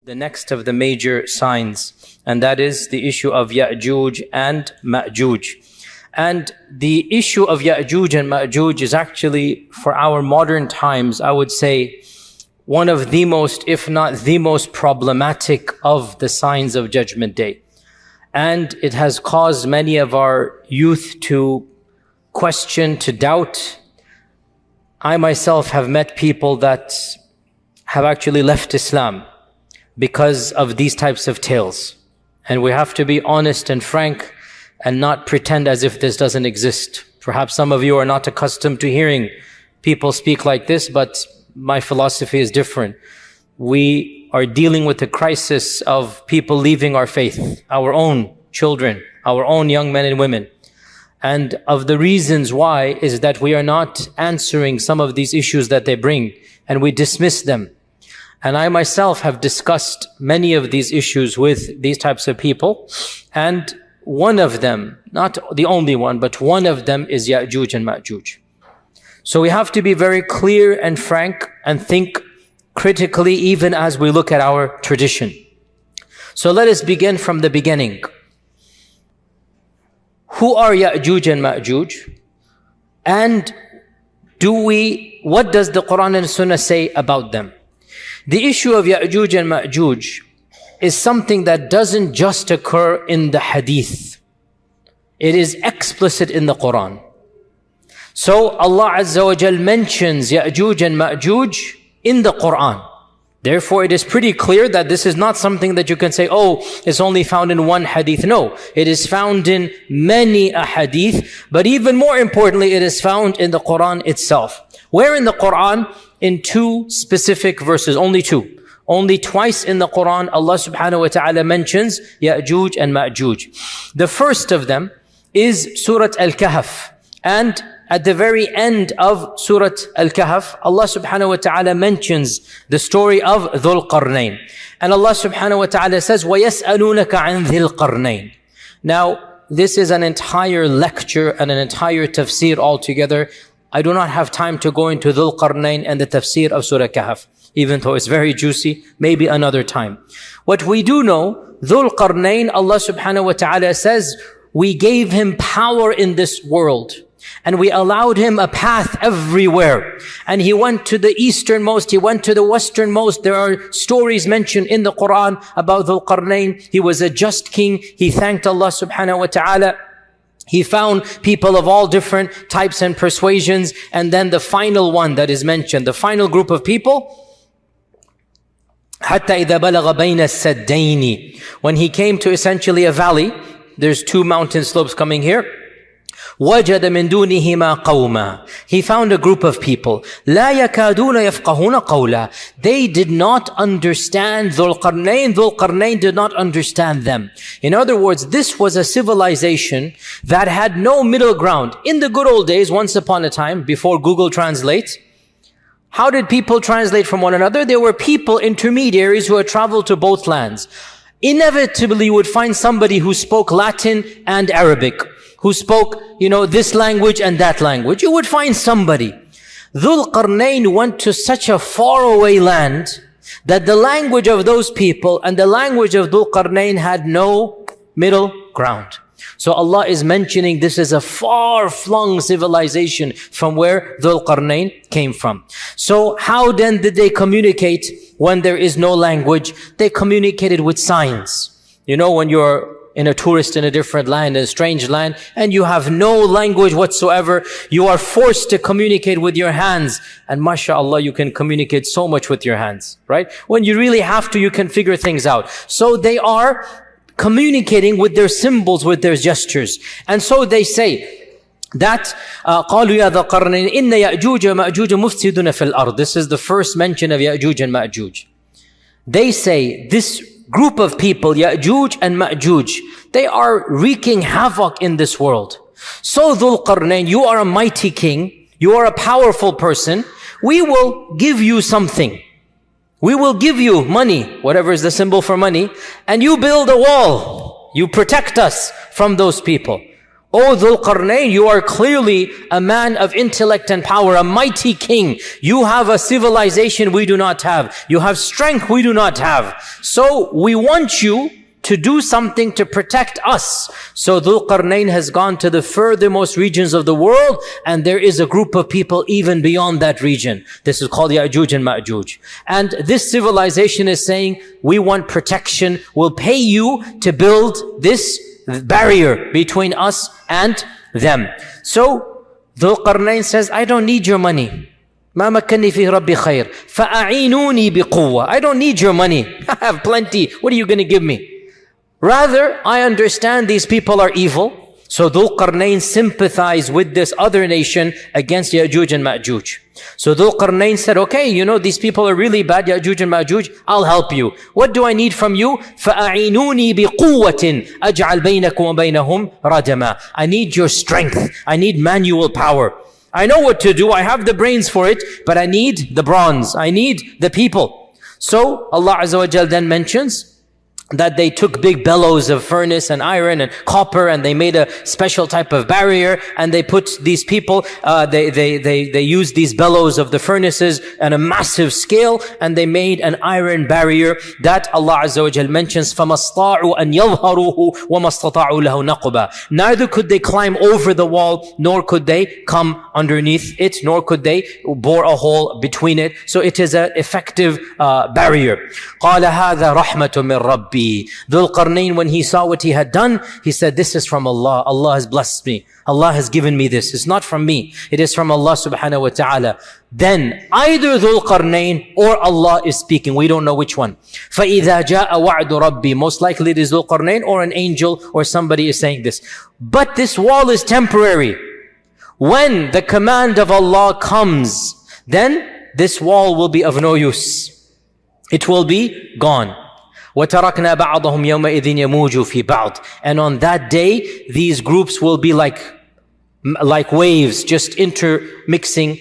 the next of the major signs, and that is the issue of Yajuj and Majuj. And the issue of Yajuj and Majuj is actually, for our modern times, I would say, one of the most, if not the most problematic of the signs of Judgment Day. And it has caused many of our youth to question, to doubt. I myself have met people that have actually left Islam because of these types of tales. And we have to be honest and frank and not pretend as if this doesn't exist. Perhaps some of you are not accustomed to hearing people speak like this, but my philosophy is different. We are dealing with the crisis of people leaving our faith, our own children, our own young men and women. And of the reasons why is that we are not answering some of these issues that they bring, and we dismiss them. And I myself have discussed many of these issues with these types of people. And one of them, not the only one, but one of them is Yajuj and Majuj. So we have to be very clear and frank and think critically even as we look at our tradition. So let us begin from the beginning. Who are Yajuj and Majuj? And what does the Quran and Sunnah say about them? The issue of Yajuj and Majuj is something that doesn't just occur in the hadith. It is explicit in the Quran. So Allah Azza wa Jal mentions Yajuj and Majuj in the Quran. Therefore, it is pretty clear that this is not something that you can say, oh, it's only found in one hadith. No, it is found in many hadith, but even more importantly, it is found in the Quran itself. Where in the Quran? In two specific verses, only two. Only twice in the Quran, Allah subhanahu wa ta'ala mentions Yajuj and Majuj. The first of them is Surah Al-Kahf. And at the very end of Surah Al-Kahf, Allah subhanahu wa ta'ala mentions the story of Dhul-Qarnayn. And Allah subhanahu wa ta'ala says, وَيَسْأَلُونَكَ عَنْ ذِي الْقَرْنَيْنِ. Now, this is an entire lecture and an entire tafsir altogether. I do not have time to go into Dhul-Qarnayn and the tafsir of Surah Kahf, even though it's very juicy, maybe another time. What we do know, Dhul-Qarnayn, Allah subhanahu wa ta'ala says, we gave him power in this world. And we allowed him a path everywhere. And he went to the easternmost, he went to the westernmost. There are stories mentioned in the Quran about Dhul-Qarnayn. He was a just king. He thanked Allah subhanahu wa ta'ala. He found people of all different types and persuasions. And then the final one that is mentioned, the final group of people, حَتَّى إِذَا بَلَغَ بَيْنَ السَّدَّيْنِ. When he came to essentially a valley, there's two mountain slopes coming here. وَجَدَ مِن دُونِهِمَا قَوْمًا. He found a group of people. لَا يَكَادُونَ يَفْقَهُونَ قَوْلًا. They did not understand Dhul-Qarnayn. Dhul-Qarnayn did not understand them. In other words, this was a civilization that had no middle ground. In the good old days, once upon a time, before Google Translate, how did people translate from one another? There were people, intermediaries, who had traveled to both lands. Inevitably, you would find somebody who spoke Latin and Arabic, who spoke, this language and that language. You would find somebody. Dhul-Qarnayn went to such a faraway land that the language of those people and the language of Dhul-Qarnayn had no middle ground. So Allah is mentioning this is a far-flung civilization from where Dhul-Qarnayn came from. So how then did they communicate when there is no language? They communicated with signs. When you're in a tourist in a different land, in a strange land, and you have no language whatsoever, you are forced to communicate with your hands. And mashallah, you can communicate so much with your hands, right? When you really have to, you can figure things out. So they are communicating with their symbols, with their gestures. And so they say that, قَالُوا يَا ذَا قَرْنَيْنِ إِنَّ يَأْجُوجَ مَأْجُوجَ مُفْسِدُونَ فِي الْأَرْضِ. This is the first mention of Yajuj and Majuj. They say this group of people, Yajuj and Majuj, they are wreaking havoc in this world. So Dhul-Qarnayn, you are a mighty king, you are a powerful person, we will give you something. We will give you money, whatever is the symbol for money, and you build a wall. You protect us from those people. O Dhul-Qarnayn, you are clearly a man of intellect and power, a mighty king. You have a civilization we do not have. You have strength we do not have. So we want you to do something to protect us. So Dhul-Qarnayn has gone to the furthermost regions of the world, and there is a group of people even beyond that region. This is called Yajuj and Majuj. And this civilization is saying, we want protection. We'll pay you to build this barrier between us and them. So Dhul-Qarnayn says, I don't need your money. ما مكنني فيه ربي خير فأعينوني بقوة. I don't need your money. I have plenty. What are you going to give me? Rather, I understand these people are evil. So Dhul-Qarnayn sympathized with this other nation against Yajuj and Majuj. So Dhul-Qarnayn said, okay, you know, these people are really bad, Yajuj and Majuj, I'll help you. What do I need from you? فَأَعِينُونِي بِقُوَّةٍ أَجْعَلْ بَيْنَكُمْ وَبَيْنَهُمْ رَجَمًا. I need your strength. I need manual power. I know what to do. I have the brains for it, but I need the bronze. I need the people. So Allah Azza wa Jal then mentions that they took big bellows of furnace and iron and copper, and they made a special type of barrier, and they put these people, they used these bellows of the furnaces on a massive scale, and they made an iron barrier that Allah Azza wa Jal mentions, فَمَسْطَاعُوا أَنْ يَظْهَرُوهُ وَمَسْتَطَاعُوا لَهُ نَقْبًا. Neither could they climb over the wall, nor could they come underneath it, nor could they bore a hole between it. So it is an effective barrier. قَالَ هَذَا رَحْمَةٌ مِّن رَبِّي. Dhul-Qarnayn, when he saw what he had done, he said, this is from Allah. Allah has blessed me. Allah has given me this. It's not from me. It is from Allah subhanahu wa ta'ala. Then either Dhul-Qarnayn or Allah is speaking. We don't know which one. فَإِذَا جَاءَ وَعْدُ رَبِّي. Most likely it is Dhul-Qarnayn or an angel or somebody is saying this. But this wall is temporary. When the command of Allah comes, then this wall will be of no use. It will be gone. وَتَرَكْنَا بَعْضَهُمْ يَوْمَئِذٍ يَمُوجُ فِي بَعْضٍ. And on that day, these groups will be like waves, just intermixing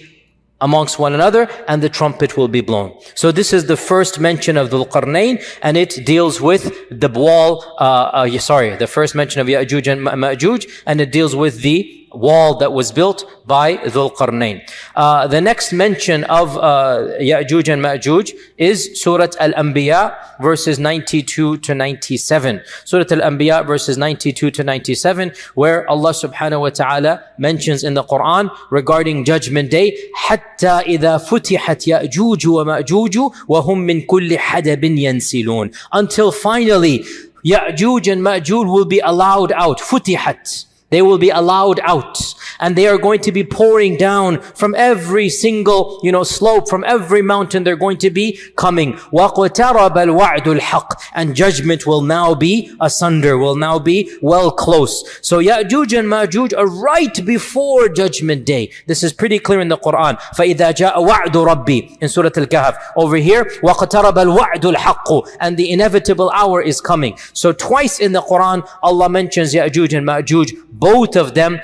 amongst one another, and the trumpet will be blown. So this is the first mention of Dhul-Qarnayn, and it deals with the wall, the first mention of Yajuj and Majuj, and it deals with the wall that was built by Dhul-Qarnayn. The next mention of Yajuj and Majuj is Surah Al-Anbiya verses 92 to 97. Surah Al-Anbiya verses 92 to 97, where Allah subhanahu wa ta'ala mentions in the Quran regarding Judgment Day, حَتَّى إِذَا فُتِحَتْ يَأْجُوجُ وَمَأْجُوجُ وَهُمْ مِنْ كُلِّ حَدَبٍ يَنْسِلُونَ. Until finally Yajuj and Majuj will be allowed out. Futihat. They will be allowed out, and they are going to be pouring down from every single, slope, from every mountain. They're going to be coming. وَقْتَرَبَ الْوَعْدُ الْحَقِّ. And judgment will now be asunder, will now be well close. So Yajuj and Majuj are right before Judgment Day. This is pretty clear in the Quran. فَإِذَا جَاءَ وَعْدُ رَبِّي in Surah Al-Kahf. Over here, وَقْتَرَبَ الْوَعْدُ الْحَقُّ. And the inevitable hour is coming. So twice in the Quran, Allah mentions Yajuj and Majuj, both of them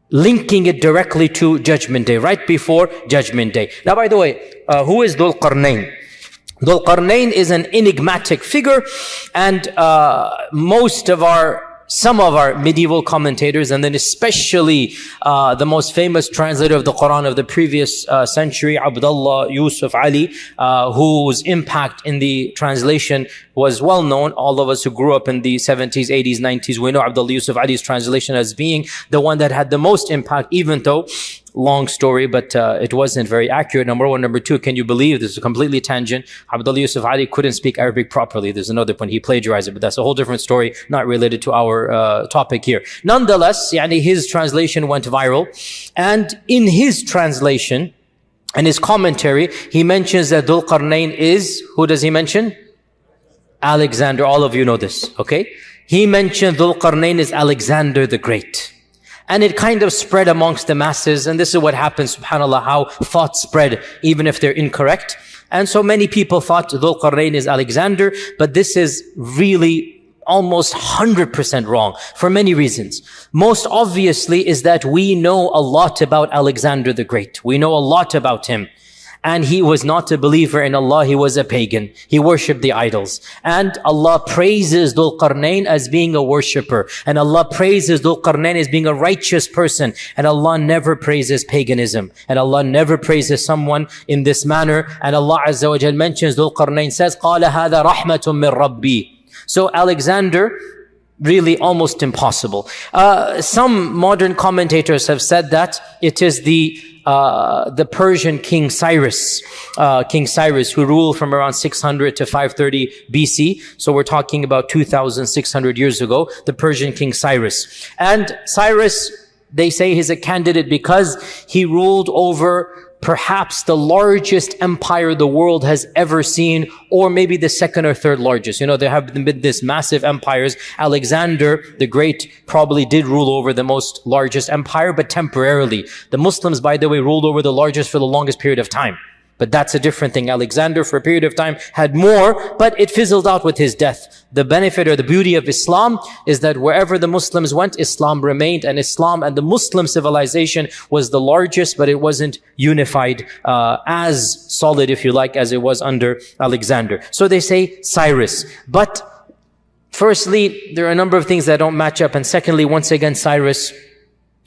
linking it directly to Judgment Day, right before Judgment Day. Now, by the way, who is Dhul-Qarnayn? Dhul-Qarnayn is an enigmatic figure, and some of our medieval commentators, and then especially the most famous translator of the Quran of the previous century, Abdullah Yusuf Ali, whose impact in the translation was well known. All of us who grew up in the 70s, 80s, 90s, we know Abdullah Yusuf Ali's translation as being the one that had the most impact, even though, long story, but it wasn't very accurate. Number one. Number two, can you believe, this is a completely tangent, Abdullah Yusuf Ali couldn't speak Arabic properly. There's another point, he plagiarized it, but that's a whole different story, not related to our topic here. Nonetheless, his translation went viral, and in his translation and his commentary, he mentions that Dhul-Qarnayn is, who does he mention? Alexander. All of you know this, okay? He mentioned Dhul-Qarnayn is Alexander the Great. And it kind of spread amongst the masses. And this is what happens, subhanAllah, how thoughts spread, even if they're incorrect. And so many people thought Dhul-Qarnayn is Alexander, but this is really almost 100% wrong for many reasons. Most obviously is that we know a lot about Alexander the Great. We know a lot about him. And he was not a believer in Allah, he was a pagan. He worshipped the idols. And Allah praises Dhul-Qarnayn as being a worshipper. And Allah praises Dhul-Qarnayn as being a righteous person. And Allah never praises paganism. And Allah never praises someone in this manner. And Allah Azza wa Jal mentions Dhul-Qarnayn says, قَالَ هَذَا رَحْمَةٌ مِّن رَبِّي. So Alexander, really almost impossible. Some modern commentators have said that it is the Persian King Cyrus, who ruled from around 600 to 530 BC. So we're talking about 2,600 years ago, the Persian King Cyrus. And Cyrus, they say he's a candidate because he ruled over perhaps the largest empire the world has ever seen, or maybe the second or third largest. You know, there have been these massive empires. Alexander the Great probably did rule over the most largest empire, but temporarily. The Muslims, by the way, ruled over the largest for the longest period of time. But that's a different thing. Alexander, for a period of time, had more, but it fizzled out with his death. The benefit or the beauty of Islam is that wherever the Muslims went, Islam remained, and Islam and the Muslim civilization was the largest, but it wasn't unified as solid, if you like, as it was under Alexander. So they say Cyrus. But firstly, there are a number of things that don't match up. And secondly, once again, Cyrus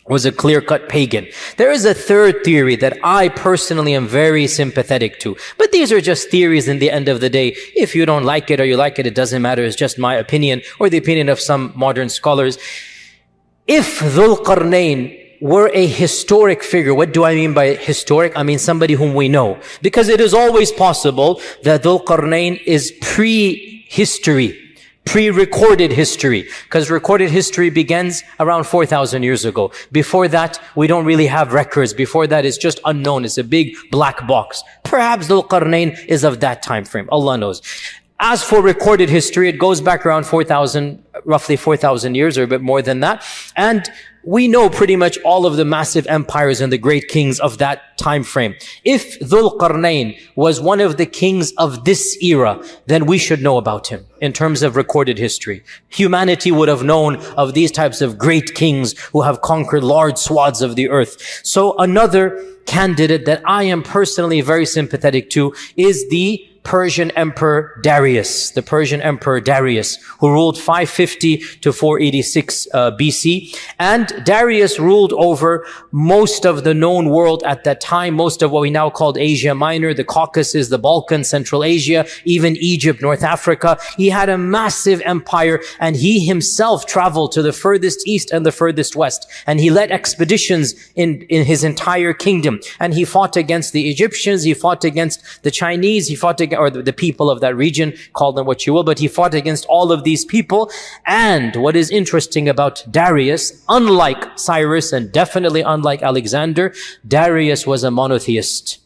was a clear-cut pagan. There is a third theory that I personally am very sympathetic to. But these are just theories in the end of the day. If you don't like it or you like it, it doesn't matter. It's just my opinion or the opinion of some modern scholars. If Dhul-Qarnayn were a historic figure, what do I mean by historic? I mean somebody whom we know. Because it is always possible that Dhul-Qarnayn is pre-history. Pre-recorded history, because recorded history begins around 4,000 years ago. Before that, we don't really have records. Before that, it's just unknown. It's a big black box. Perhaps Dhul-Qarnayn is of that time frame. Allah knows. As for recorded history, it goes back around 4,000, roughly 4,000 years or a bit more than that. And we know pretty much all of the massive empires and the great kings of that time frame. If Dhul-Qarnayn was one of the kings of this era, then we should know about him in terms of recorded history. Humanity would have known of these types of great kings who have conquered large swaths of the earth. So another candidate that I am personally very sympathetic to is the Persian Emperor Darius, the Persian Emperor Darius, who ruled 550 to 486 BC. And Darius ruled over most of the known world at that time, most of what we now call Asia Minor, the Caucasus, the Balkans, Central Asia, even Egypt, North Africa. He had a massive empire, and he himself traveled to the furthest east and the furthest west. And he led expeditions in his entire kingdom. And he fought against the Egyptians, he fought against the Chinese, he fought against or the people of that region, call them what you will, but he fought against all of these people. And what is interesting about Darius, unlike Cyrus and definitely unlike Alexander, Darius was a monotheist.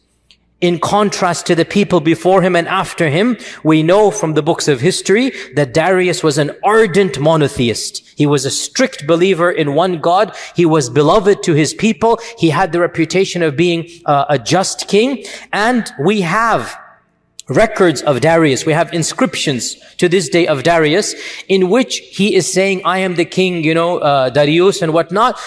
In contrast to the people before him and after him, we know from the books of history that Darius was an ardent monotheist. He was a strict believer in one God. He was beloved to his people. He had the reputation of being a just king. And we have records of Darius. We have inscriptions to this day of Darius in which he is saying, I am the king, Darius and whatnot,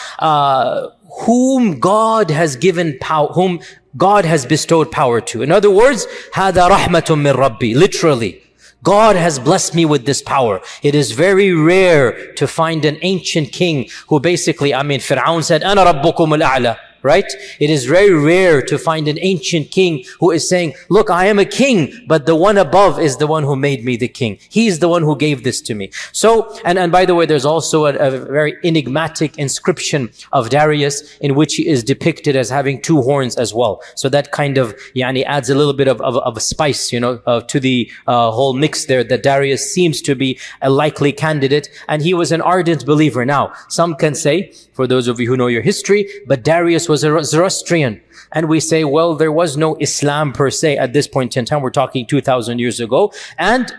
whom God has given power, whom God has bestowed power to. In other words, هَذَا رَحْمَةٌ مِّن رَبِّي. Literally, God has blessed me with this power. It is very rare to find an ancient king who basically, Fir'aun said, أَنَا رَبُّكُمُ الْأَعْلَى. Right? It is very rare to find an ancient king who is saying, look, I am a king, but the one above is the one who made me the king. He is the one who gave this to me. So, and by the way, there's also a very enigmatic inscription of Darius in which he is depicted as having two horns as well. So that kind of, adds a little bit of a spice, to the whole mix there, that Darius seems to be a likely candidate. And he was an ardent believer. Now, some can say, for those of you who know your history, but Darius was a Zoroastrian. And we say, well, there was no Islam per se at this point in time. We're talking 2,000 years ago. And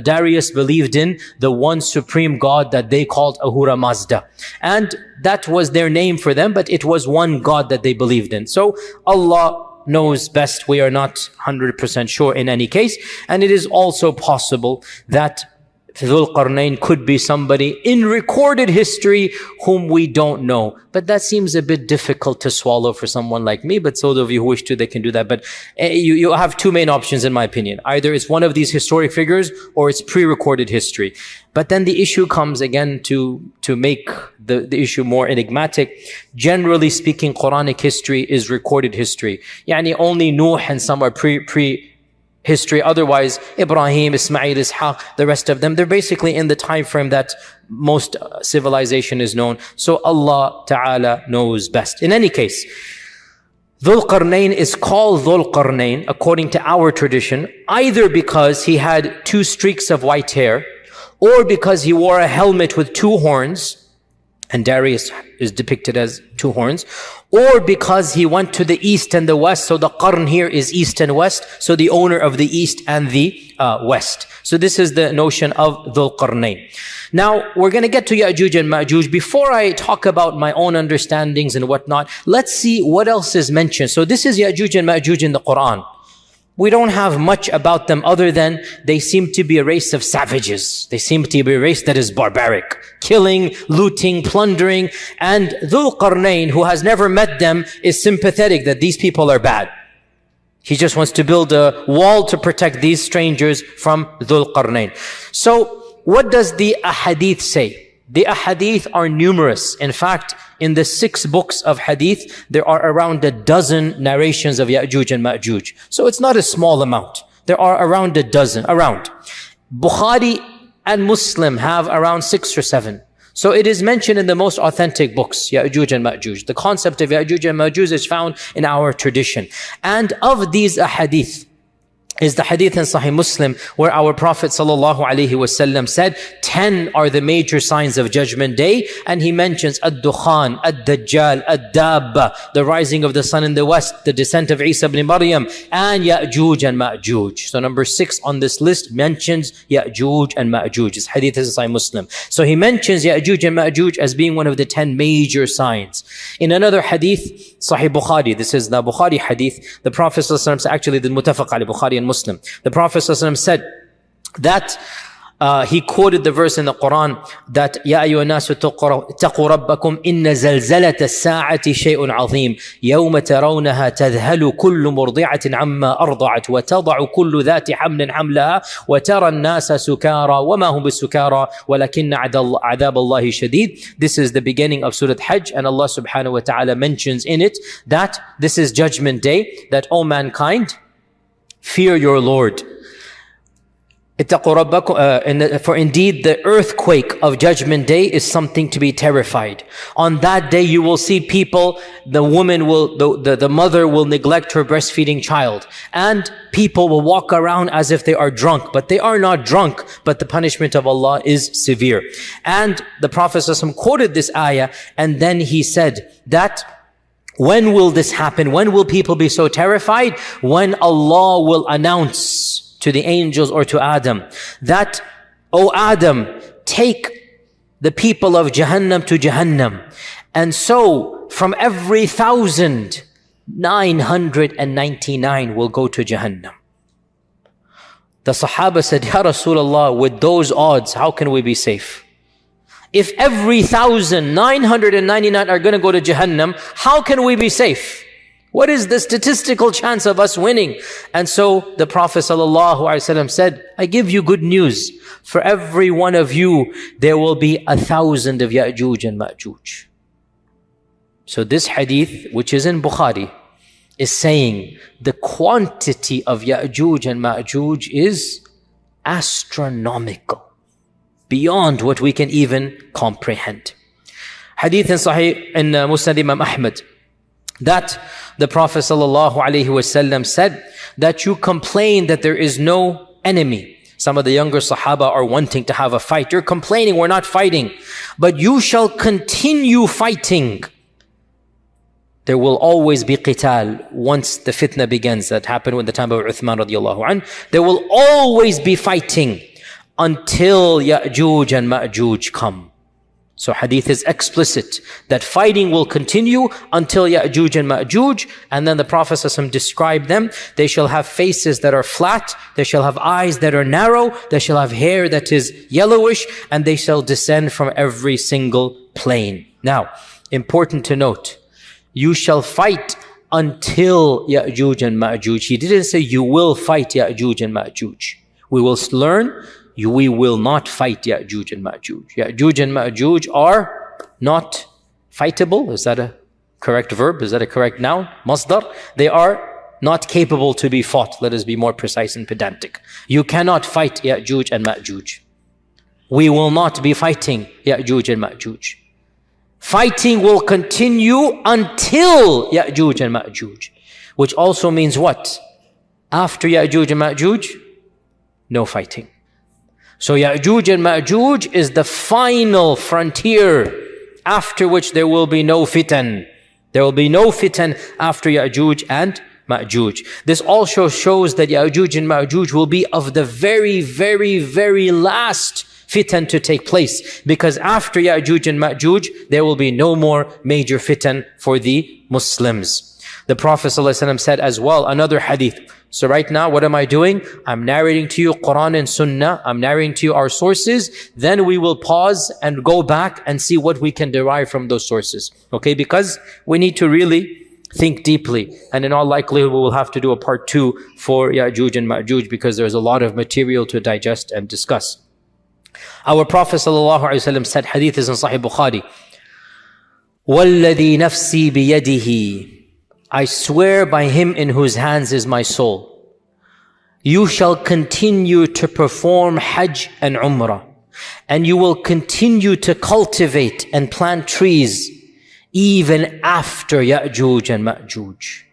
Darius believed in the one supreme God that they called Ahura Mazda. And that was their name for them, but it was one God that they believed in. So Allah knows best. We are not 100% sure in any case. And it is also possible that Dhul-Qarnayn could be somebody in recorded history whom we don't know. But that seems a bit difficult to swallow for someone like me. But those of you who wish to, they can do that. But you have two main options in my opinion. Either it's one of these historic figures or it's pre-recorded history. But then the issue comes again to make the issue more enigmatic. Generally speaking, Quranic history is recorded history. Yani only Nuh and some are history. Otherwise, Ibrahim, Ismail, Ishaq, the rest of them, they're basically in the time frame that most civilization is known. So Allah Ta'ala knows best. In any case, Dhul-Qarnayn is called Dhul-Qarnayn according to our tradition, either because he had 2 streaks of white hair, or because he wore a helmet with 2 horns, and Darius is depicted as 2 horns, or because he went to the east and the west. So the qarn here is east and west, so the owner of the east and the west. So this is the notion of Dhul-Qarnayn. Now, we're going to get to Yajuj and Majuj. Before I talk about my own understandings and whatnot, let's see what else is mentioned. So this is Yajuj and Majuj in the Quran. We don't have much about them other than they seem to be a race of savages. They seem to be a race that is barbaric, killing, looting, plundering. And Dhul-Qarnayn, who has never met them, is sympathetic that these people are bad. He just wants to build a wall to protect these strangers from Dhul-Qarnayn. So what does the ahadith say? The ahadith are numerous. In fact, in the 6 books of hadith, there are around a dozen narrations of Yajuj and Majuj. So it's not a small amount. There are around a dozen, Bukhari and Muslim have around 6 or 7. So it is mentioned in the most authentic books, Yajuj and Majuj. The concept of Yajuj and Majuj is found in our tradition. And of these ahadith, is the hadith in Sahih Muslim where our Prophet ﷺ said 10 are the major signs of Judgment Day, and he mentions Ad-Dukhan, Ad-Dajjal, Ad-Dabba, the rising of the sun in the west, the descent of Isa ibn Maryam, and Yajuj and Majuj. So number 6 on this list mentions Yajuj and Majuj. This hadith is in Sahih Muslim. So he mentions Yajuj and Majuj as being one of the 10 major signs. In another hadith, Sahih Bukhari, this is the Bukhari hadith, the Prophet ﷺ, actually the Muttafaq alayhi, Bukhari and Muslim, the Prophet ﷺ said that he quoted the verse in the Quran that يَا أَيُّهَا النَّاسُ اتَّقُوا رَبَّكُمْ إِنَّ زَلْزَلَةَ السَّاعَةِ شَيْءٌ عَظِيمٌ يَوْمَ تَرَوْنَهَا تَذْهَلُ كُلُّ مُرْضِعَةٍ عَمَّا أَرْضَعَتْ وَتَضَعُ كُلُّ ذَاتِ حَمْلٍ حَمْلَهَا وَتَرَى النَّاسَ سُكَارَى وَمَا هُمْ بِالسُّكَارَى وَلَكِنَّ عَذَابَ اللَّهِ شَدِيدٌ. This is the beginning of Surah Hajj, and Allah subhanahu wa ta'ala mentions in it that this is Judgment Day, that, O mankind, fear your Lord. For indeed the earthquake of Judgment Day is something to be terrified. On that day you will see people, the mother will neglect her breastfeeding child, and people will walk around as if they are drunk, but they are not drunk, but the punishment of Allah is severe. And the Prophet ﷺ quoted this ayah, and then he said that when will this happen? When will people be so terrified? When Allah will announce to the angels or to Adam that, O Adam, take the people of Jahannam to Jahannam. And so from every 1,000, 999 will go to Jahannam. The Sahaba said, Ya Rasulullah, with those odds, how can we be safe? If every 1,999 are going to go to Jahannam, how can we be safe? What is the statistical chance of us winning? And so the Prophet ﷺ said, I give you good news. For every one of you, there will be 1,000 of Yajuj and Majuj. So this hadith, which is in Bukhari, is saying the quantity of Yajuj and Majuj is astronomical, beyond what we can even comprehend. Hadith in Sahih in Musnad Imam Ahmad, that the Prophet ﷺ said that you complain that there is no enemy. Some of the younger Sahaba are wanting to have a fight. You're complaining we're not fighting, but you shall continue fighting. There will always be qital once the fitna begins. That happened in the time of Uthman radiallahu anh. There will always be fighting until Yajuj and Majuj come. So hadith is explicit that fighting will continue until Yajuj and Majuj. And then the Prophet ﷺ described them. They shall have faces that are flat. They shall have eyes that are narrow. They shall have hair that is yellowish. And they shall descend from every single plane. Now, important to note, you shall fight until Yajuj and Majuj. He didn't say you will fight Yajuj and Majuj. We will learn. We will not fight Yajuj and Majuj. Yajuj and Majuj are not fightable. Is that a correct verb? Is that a correct noun? Masdar. They are not capable to be fought. Let us be more precise and pedantic. You cannot fight Yajuj and Majuj. We will not be fighting Yajuj and Majuj. Fighting will continue until Yajuj and Majuj. Which also means what? After Yajuj and Majuj, no fighting. So Yajuj and Majuj is the final frontier, after which there will be no fitan. There will be no fitan after Yajuj and Majuj. This also shows that Yajuj and Majuj will be of the very, very, very last fitan to take place. Because after Yajuj and Majuj, there will be no more major fitan for the Muslims. The Prophet ﷺ said as well, another hadith. So right now, what am I doing? I'm narrating to you Quran and Sunnah. I'm narrating to you our sources. Then we will pause and go back and see what we can derive from those sources. Okay, because we need to really think deeply. And in all likelihood, we will have to do a part 2 for Yajuj and Majuj because there's a lot of material to digest and discuss. Our Prophet ﷺ said, hadith is in Sahih Bukhari, وَالَّذِي نَفْسِي بِيَدِهِ, I swear by him in whose hands is my soul, you shall continue to perform Hajj and Umrah, and you will continue to cultivate and plant trees even after Yajuj and Majuj.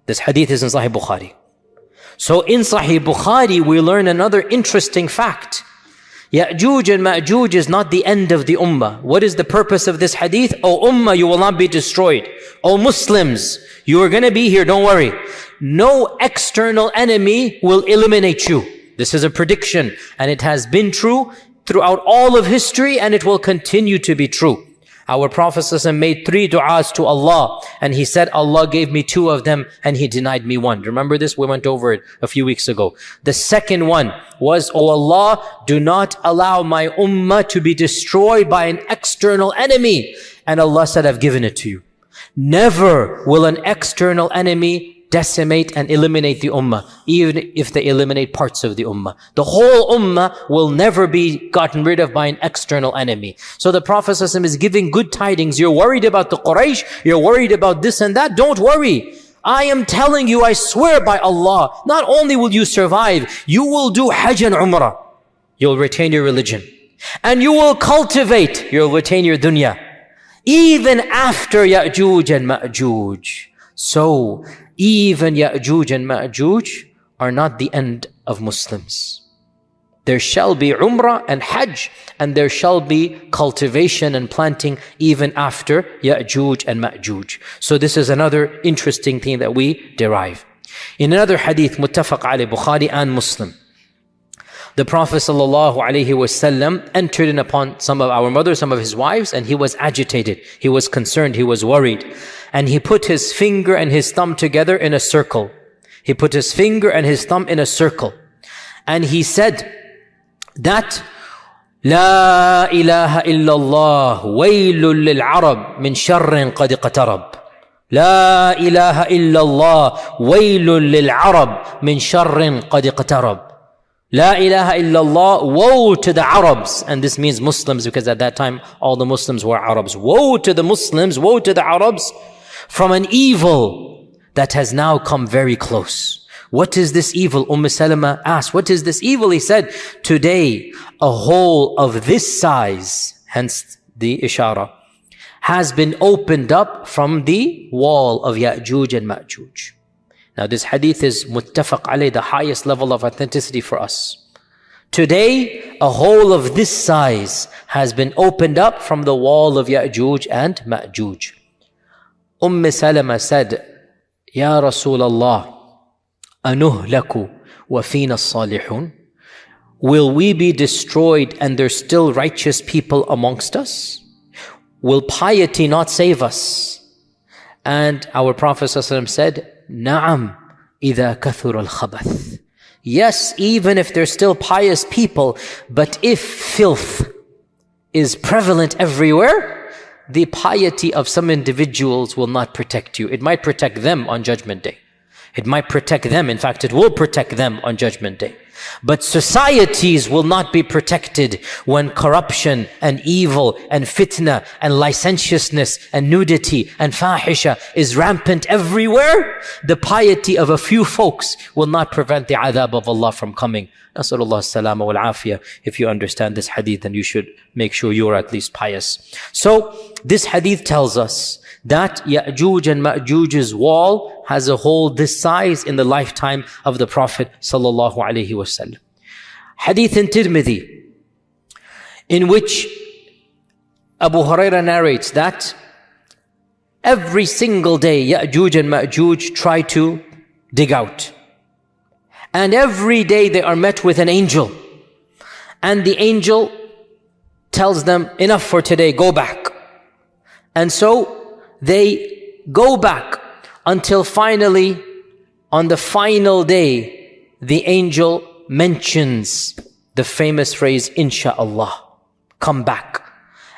This hadith is in Sahih Bukhari. So in Sahih Bukhari, we learn another interesting fact. Yajuj and Majuj is not the end of the ummah. What is the purpose of this hadith? O ummah, you will not be destroyed. O Muslims, you are going to be here, don't worry. No external enemy will eliminate you. This is a prediction, and it has been true throughout all of history, and it will continue to be true. Our Prophet ﷺ made 3 du'as to Allah, and he said, Allah gave me 2 of them, and he denied me 1. Remember this? We went over it a few weeks ago. The second one was, O Allah, do not allow my ummah to be destroyed by an external enemy. And Allah said, I've given it to you. Never will an external enemy decimate and eliminate the ummah, even if they eliminate parts of the ummah. The whole ummah will never be gotten rid of by an external enemy. So the Prophet ﷺ is giving good tidings. You're worried about the Quraysh, you're worried about this and that. Don't worry. I am telling you, I swear by Allah, not only will you survive, you will do Hajj and Umrah. You'll retain your religion. And you will cultivate, you'll retain your dunya. Even after Yajuj and Majuj. So, even Yajuj and Majuj are not the end of Muslims. There shall be Umrah and Hajj, and there shall be cultivation and planting even after Yajuj and Majuj. So this is another interesting thing that we derive. In another hadith, muttafaq alayh, Bukhari and Muslim, the Prophet ﷺ entered in upon some of our mothers, some of his wives, and he was agitated, he was concerned, he was worried. And he put his finger and his thumb together in a circle. He put his finger and his thumb in a circle. And he said that, La ilaha illallah, waylun lil Arab min sharrin qad iqtarab. La ilaha illallah, waylun lil Arab min sharrin qad iqtarab. La ilaha illallah, woe to the Arabs. And this means Muslims, because at that time all the Muslims were Arabs. Woe to the Muslims, woe to the Arabs, from an evil that has now come very close. What is this evil? Salama asked, what is this evil? He said, today a hole of this size, hence the ishara, has been opened up from the wall of Yajuj and Majuj. Now this hadith is muttafaq alayh, the highest level of authenticity for us. Today, a hole of this size has been opened up from the wall of Yajuj and Majuj. Salama said, Ya Rasulallah, anuhlaku wa fina salihun? Will we be destroyed and there's still righteous people amongst us? will piety not save us? And our Prophet ﷺ said, Na'am, إِذَا كَثُرَ الْخَبَثِ. Yes, even if they're still pious people, but if filth is prevalent everywhere, the piety of some individuals will not protect you. It might protect them on Judgment Day. It might protect them. In fact, it will protect them on Judgment Day. But societies will not be protected when corruption and evil and fitna and licentiousness and nudity and fahisha is rampant everywhere. The piety of a few folks will not prevent the adhab of Allah from coming. Nasallallahu salama wal afiyah. If you understand this hadith, then you should make sure you are at least pious. So this hadith tells us that Yajuj and Majuj's wall has a hole this size in the lifetime of the Prophet sallallahu alaihi wasallam. Hadith in Tirmidhi, in which Abu Hurairah narrates that every single day Yajuj and Majuj try to dig out. And every day they are met with an angel. And the angel tells them, enough for today, go back. And so they go back until finally, on the final day, the angel mentions the famous phrase, Insha'Allah, come back.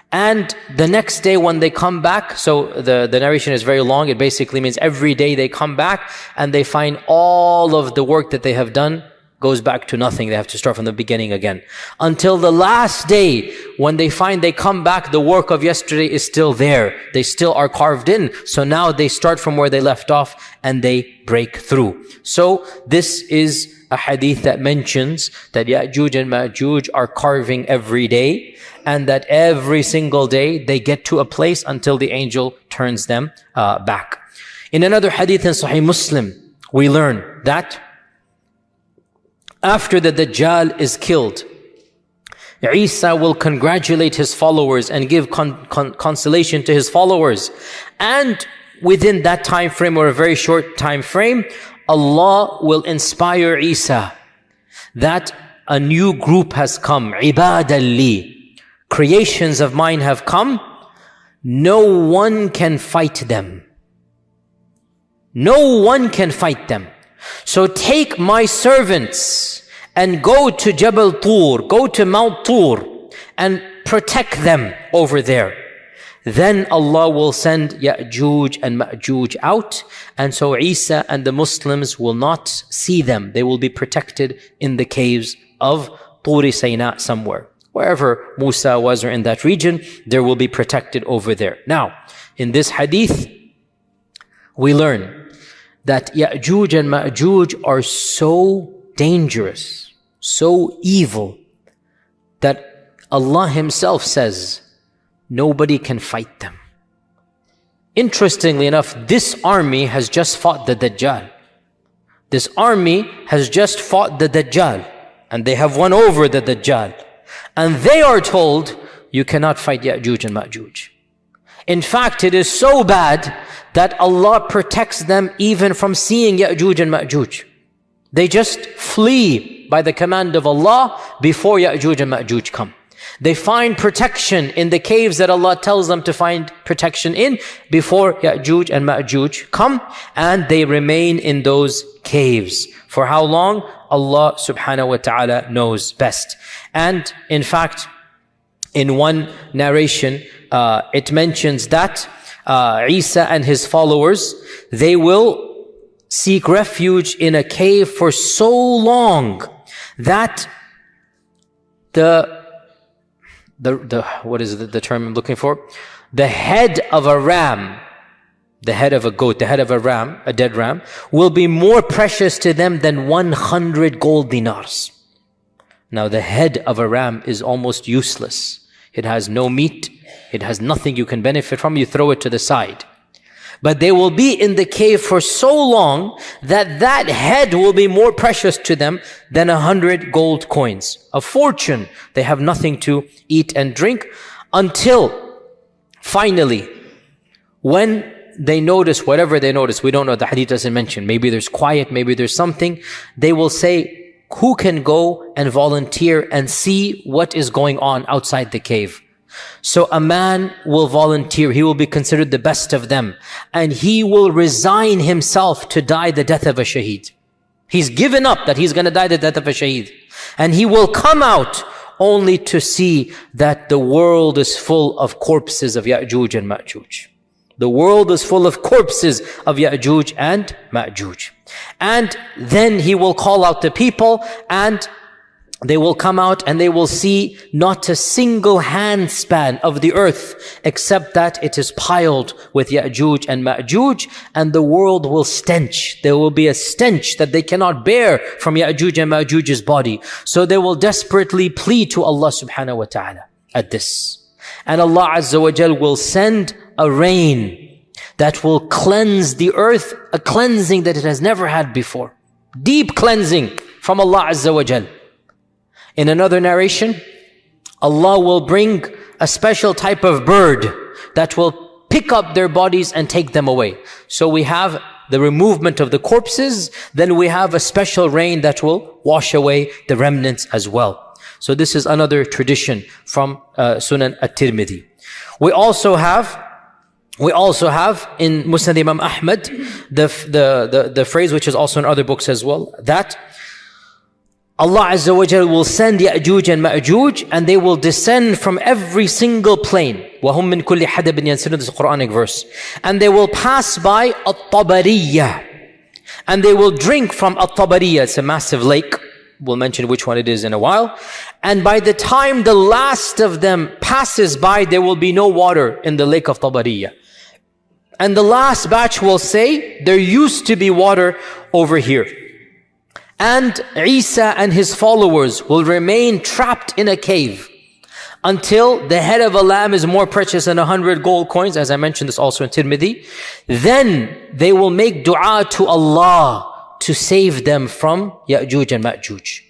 And the next day when they come back, so the narration is very long, it basically means every day they come back and they find all of the work that they have done goes back to nothing. They have to start from the beginning again. Until the last day, when they find they come back, the work of yesterday is still there. They still are carved in. So now they start from where they left off and they break through. So this is a hadith that mentions that Yajuj and Majuj are carving every day, and that every single day they get to a place until the angel turns them back. In another hadith in Sahih Muslim, we learn that after the Dajjal is killed, Isa will congratulate his followers and give consolation to his followers. And within that time frame, or a very short time frame, Allah will inspire Isa that a new group has come. Ibadalli, creations of mine have come. No one can fight them. No one can fight them. So take my servants and go to Jabal Tur, go to Mount Tur and protect them over there. Then Allah will send Yajuj and Majuj out, and so Isa and the Muslims will not see them. They will be protected in the caves of Turi Sayna somewhere. Wherever Musa was or in that region, there will be protected over there. Now, in this hadith, we learn that Yajuj and Majuj are so dangerous, so evil, that Allah Himself says, nobody can fight them. Interestingly enough, this army has just fought the Dajjal. This army has just fought the Dajjal, and they have won over the Dajjal. And they are told, you cannot fight Yajuj and Majuj. In fact, it is so bad that Allah protects them even from seeing Yajuj and Majuj. They just flee by the command of Allah before Yajuj and Majuj come. They find protection in the caves that Allah tells them to find protection in before Yajuj and Majuj come, and they remain in those caves. For how long? Allah subhanahu wa ta'ala knows best. And in fact, in one narration, it mentions that Isa and his followers, they will seek refuge in a cave for so long that what is the term I'm looking for? The head of a ram, the head of a goat, the head of a ram, a dead ram, will be more precious to them than 100 gold dinars. Now the head of a ram is almost useless. It has no meat. It has nothing you can benefit from. You throw it to the side. But they will be in the cave for so long that that head will be more precious to them than 100 gold coins. A fortune. They have nothing to eat and drink until finally, when they notice whatever they notice, we don't know, the hadith doesn't mention, maybe there's quiet, maybe there's something, they will say, who can go and volunteer and see what is going on outside the cave? So a man will volunteer, he will be considered the best of them, and he will resign himself to die the death of a shaheed. He's given up that he's going to die the death of a shaheed. And he will come out only to see that the world is full of corpses of Yajuj and Majuj. The world is full of corpses of Yajuj and Majuj. And then he will call out the people, and they will come out and they will see not a single handspan of the earth except that it is piled with Yajuj and Majuj, and the world will stench. There will be a stench that they cannot bear from Yajuj and Majuj's body. So they will desperately plead to Allah subhanahu wa ta'ala at this. And Allah Azza wa Jal will send a rain that will cleanse the earth, a cleansing that it has never had before. Deep cleansing from Allah Azza wa Jal. In another narration, Allah will bring a special type of bird that will pick up their bodies and take them away. So we have the removement of the corpses, then we have a special rain that will wash away the remnants as well. So this is another tradition from Sunan at-Tirmidhi. We also have in Musnad Imam Ahmad the phrase, which is also in other books as well, that Allah Azza wa Jal will send Yajuj and Majuj, and they will descend from every single plane. وَهُمْ مِنْ كُلِّ حَدَبٍ يَنْسِلُونَ. This is a Quranic verse. And they will pass by At-Tabariyah, and they will drink from At-Tabariyah. It's a massive lake. We'll mention which one it is in a while. And by the time the last of them passes by, there will be no water in the lake of Tabariyah. And the last batch will say, there used to be water over here. And Isa and his followers will remain trapped in a cave until the head of a lamb is more precious than 100 gold coins, as I mentioned this also in Tirmidhi. Then they will make dua to Allah to save them from Yajuj and Majuj.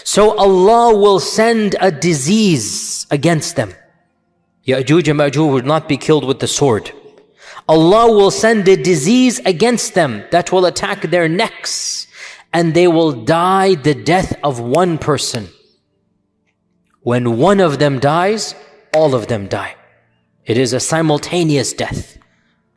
So Allah will send a disease against them. Yajuj and Majuj will not be killed with the sword. Allah will send a disease against them that will attack their necks, and they will die the death of one person. When one of them dies, all of them die. It is a simultaneous death.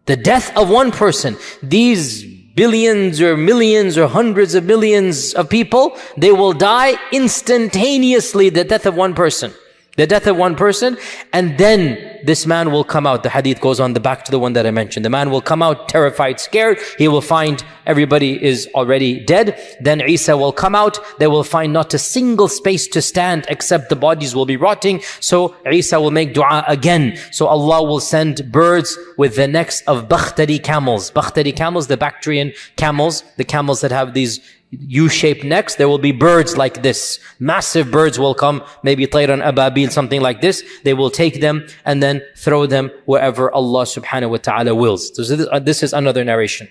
The death of one person. These billions or millions or hundreds of millions of people, they will die instantaneously, the death of one person. The death of one person, and then this man will come out. The hadith goes on the back to the one that I mentioned. The man will come out terrified, scared. He will find everybody is already dead. Then Isa will come out. They will find not a single space to stand except the bodies will be rotting. So Isa will make dua again. So Allah will send birds with the necks of Bakhtari camels. Bakhtari camels, the Bactrian camels, the camels that have these U-shaped necks. There will be birds like this. Massive birds will come, maybe Tayran Ababil, something like this. They will take them and then throw them wherever Allah subhanahu wa ta'ala wills. So this is another narration.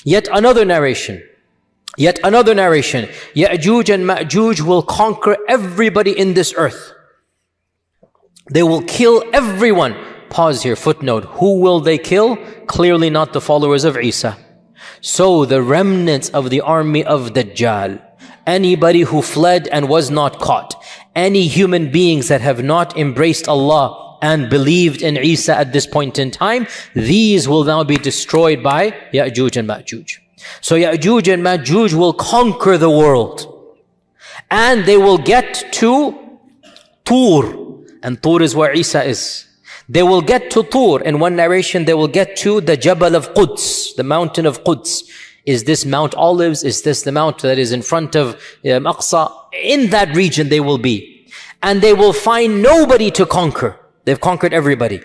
Yet another narration. Yajuj and Majuj will conquer everybody in this earth. They will kill everyone. Pause here, footnote. Who will they kill? Clearly not the followers of Isa. So the remnants of the army of Dajjal, anybody who fled and was not caught, any human beings that have not embraced Allah and believed in Isa at this point in time, these will now be destroyed by Yajuj and Majuj. So Yajuj and Majuj will conquer the world, and they will get to Tur, and Tur is where Isa is. They will get to Tur. In one narration, they will get to the Jabal of Quds, the mountain of Quds. Is this Mount Olives? Is this the mount that is in front of Aqsa? In that region they will be. And they will find nobody to conquer. They've conquered everybody.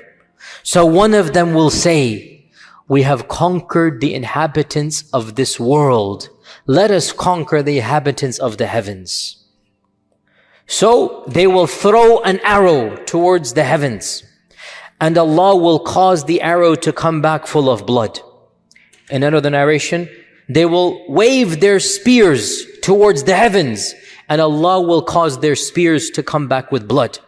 So one of them will say, we have conquered the inhabitants of this world. Let us conquer the inhabitants of the heavens. So they will throw an arrow towards the heavens, and Allah will cause the arrow to come back full of blood. In another narration, they will wave their spears towards the heavens, and Allah will cause their spears to come back with blood.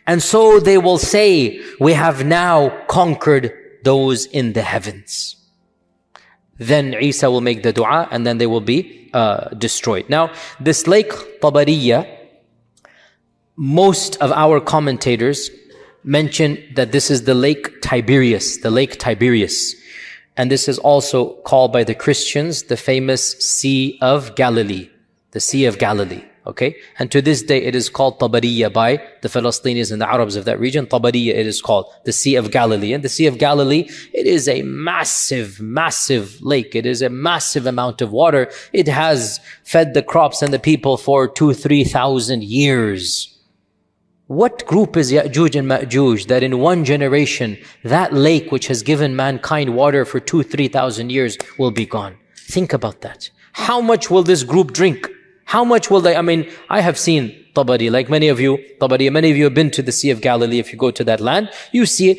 And so they will say, we have now conquered those in the heavens. Then Isa will make the dua, and then they will be destroyed. Now, this lake Tabariyah, most of our commentators mention that this is the Lake Tiberias, the Lake Tiberias. And this is also called by the Christians the famous Sea of Galilee, the Sea of Galilee. Okay, and to this day it is called Tabariya by the Palestinians and the Arabs of that region. Tabariya it is called, the Sea of Galilee. And the Sea of Galilee, it is a massive, massive lake. It is a massive amount of water. It has fed the crops and the people for 2,000-3,000 years. What group is Yajuj and Majuj that in one generation, that lake which has given mankind water for 2,000-3,000 years will be gone? Think about that. How much will this group drink? How much will they, I have seen Tabari, like many of you have been to the Sea of Galilee. If you go to that land, you see it.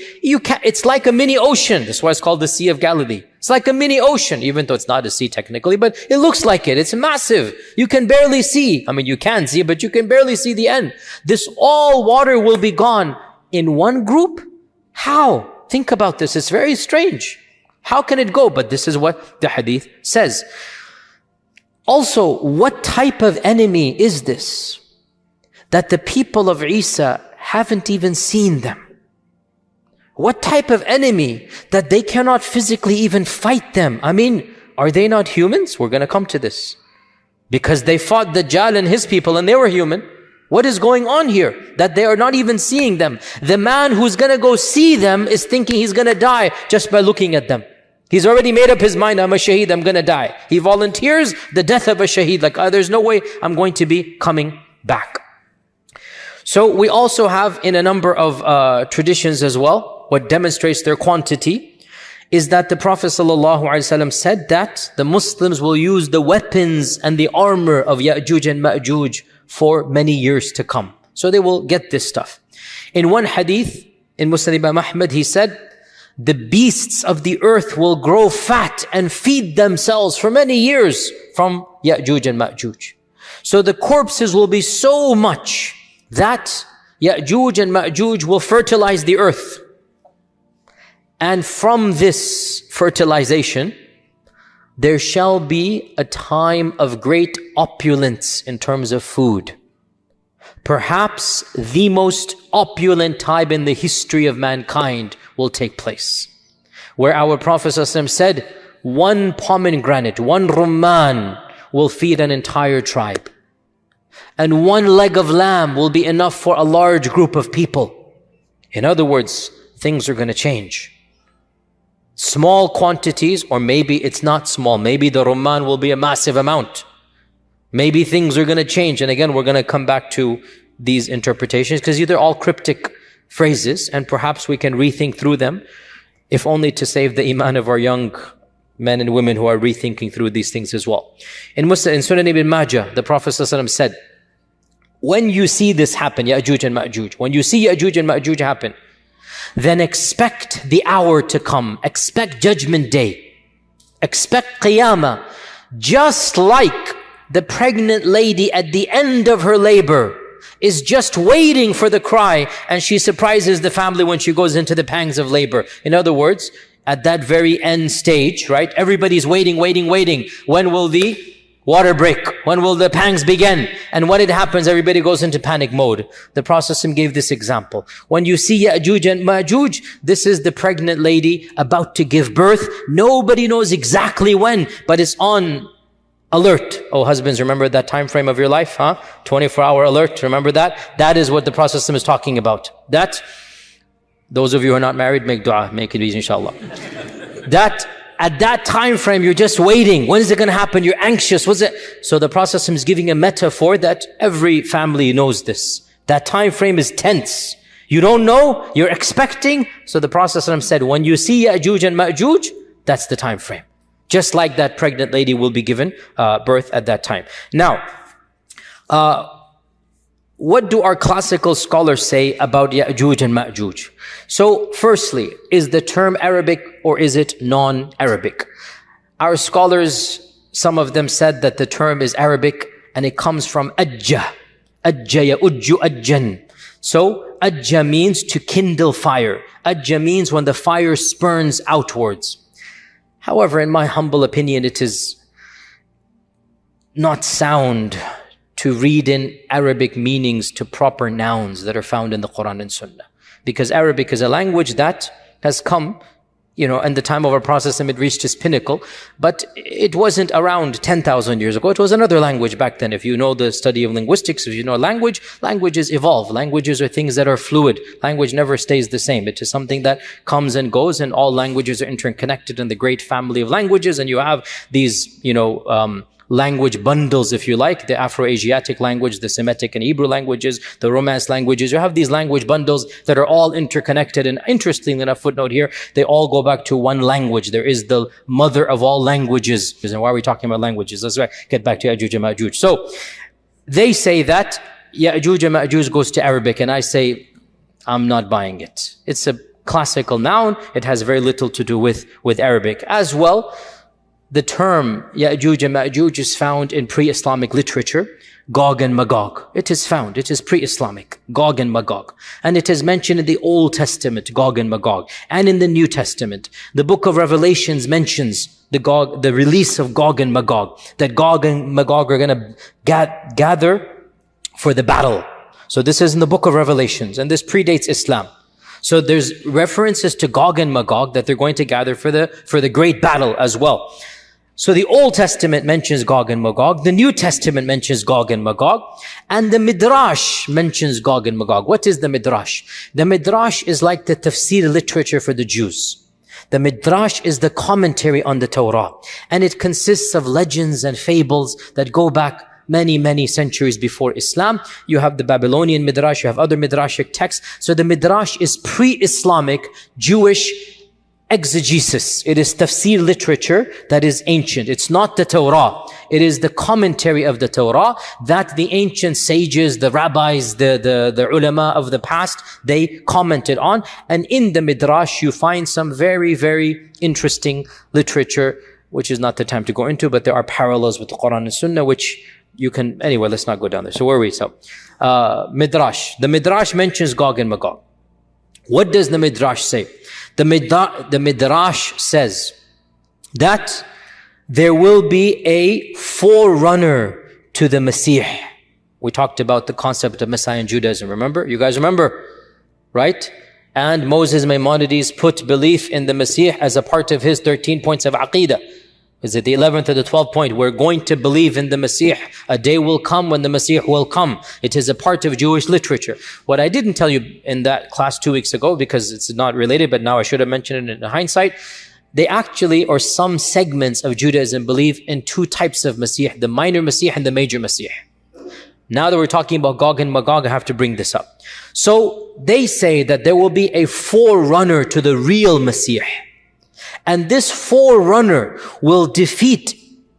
It's like a mini ocean. That's why it's called the Sea of Galilee. It's like a mini ocean, even though it's not a sea technically, but it looks like it. It's massive. You can barely see. You can see, but you can barely see the end. This all water will be gone in one group? How? Think about this. It's very strange. How can it go? But this is what the hadith says. Also, what type of enemy is this? That the people of Isa haven't even seen them. What type of enemy that they cannot physically even fight them? Are they not humans? We're going to come to this. Because they fought Dajjal and his people and they were human. What is going on here? That they are not even seeing them. The man who's going to go see them is thinking he's going to die just by looking at them. He's already made up his mind, I'm a shaheed, I'm going to die. He volunteers the death of a shaheed, like, there's no way I'm going to be coming back. So we also have in a number of traditions as well, what demonstrates their quantity is that the Prophet ﷺ said that the Muslims will use the weapons and the armor of Yajuj and Majuj for many years to come. So they will get this stuff. In one hadith, in Musnad Imam Ahmad, he said, the beasts of the earth will grow fat and feed themselves for many years from Yajuj and Majuj. So the corpses will be so much that Yajuj and Majuj will fertilize the earth. And from this fertilization, there shall be a time of great opulence in terms of food. Perhaps the most opulent time in the history of mankind will take place. Where our Prophet ﷺ said, one pomegranate, one rumman will feed an entire tribe. And one leg of lamb will be enough for a large group of people. In other words, things are going to change. Small quantities, or maybe it's not small. Maybe the rumman will be a massive amount. Maybe things are going to change. And again, we're going to come back to these interpretations because these are all cryptic phrases and perhaps we can rethink through them, if only to save the iman of our young men and women who are rethinking through these things as well. In Sunnah ibn Majah, the Prophet ﷺ said, when you see this happen, Yajuj and Majuj, when you see Yajuj and Majuj happen, then expect the hour to come, expect judgment day, expect Qiyamah, just like the pregnant lady at the end of her labor is just waiting for the cry and she surprises the family when she goes into the pangs of labor. In other words, at that very end stage, right? Everybody's waiting. When will the water break? When will the pangs begin? And when it happens, everybody goes into panic mode. The Prophet gave this example. When you see Yajuj and Majuj, this is the pregnant lady about to give birth. Nobody knows exactly when, but it's on alert. Oh, husbands, remember that time frame of your life, huh? 24-hour alert, remember that? That is what the Prophet is talking about. That, those of you who are not married, make dua, make it easy, inshallah. That, at that time frame, you're just waiting. When is it going to happen? You're anxious. What's it? So the Prophet is giving a metaphor that every family knows this. That time frame is tense. You don't know, you're expecting. So the Prophet said, when you see Yajuj and Majuj, that's the time frame. Just like that pregnant lady will be given birth at that time. Now, what do our classical scholars say about Yajuj and Majuj? So, firstly, is the term Arabic or is it non-Arabic? Our scholars, some of them said that the term is Arabic and it comes from ajja. Ajja ya'ujju ajjan. So, ajja means to kindle fire. Ajja means when the fire spurns outwards. However, in my humble opinion, it is not sound to read in Arabic meanings to proper nouns that are found in the Quran and Sunnah. because Arabic is a language that has come, in the time of our Prophet, it reached its pinnacle, but it wasn't around 10,000 years ago. It was another language back then. If you know the study of linguistics, if you know language, languages evolve. Languages are things that are fluid. Language never stays the same. It is something that comes and goes, and all languages are interconnected in the great family of languages, and you have these, language bundles, if you like, the Afro-Asiatic language, the Semitic and Hebrew languages, the Romance languages. You have these language bundles that are all interconnected. And interestingly enough, footnote here, they all go back to one language. There is the mother of all languages. And why are we talking about languages? Let's get back to Yajuj and Majuj. So they say that Yajuj and Majuj goes to Arabic, and I say, I'm not buying it. It's a classical noun. It has very little to do with Arabic. As well, the term Yajuj and Majuj is found in pre-Islamic literature, Gog and Magog. It is found, it is pre-Islamic, Gog and Magog. And it is mentioned in the Old Testament, Gog and Magog, and in the New Testament. The book of Revelations mentions the release of Gog and Magog, that Gog and Magog are going to gather for the battle. So this is in the book of Revelations, and this predates Islam. So there's references to Gog and Magog that they're going to gather for the great battle as well. So the Old Testament mentions Gog and Magog, the New Testament mentions Gog and Magog, and the Midrash mentions Gog and Magog. What is the Midrash? The Midrash is like the tafsir literature for the Jews. The Midrash is the commentary on the Torah, and it consists of legends and fables that go back many, many centuries before Islam. You have the Babylonian Midrash, you have other Midrashic texts. So the Midrash is pre-Islamic Jewish exegesis. It is tafsir literature that is ancient. It's not the Torah. It is the commentary of the Torah that the ancient sages, the rabbis, the ulama of the past, they commented on. And in the Midrash, you find some very, very interesting literature, which is not the time to go into, but there are parallels with the Quran and Sunnah, which you can, anyway, let's not go down there. So where are we? So, Midrash. The Midrash mentions Gog and Magog. What does the Midrash say? The Midrash says that there will be a forerunner to the Messiah. We talked about the concept of Messiah in Judaism, remember? You guys remember, right? And Moses Maimonides put belief in the Messiah as a part of his 13 points of Aqidah. Is it the 11th or the 12th point? We're going to believe in the Messiah. A day will come when the Messiah will come. It is a part of Jewish literature. What I didn't tell you in that class 2 weeks ago, because it's not related, but now I should have mentioned it in hindsight, they actually, or some segments of Judaism, believe in two types of Messiah, the minor Messiah and the major Messiah. Now that we're talking about Gog and Magog, I have to bring this up. So they say that there will be a forerunner to the real Messiah. And this forerunner will defeat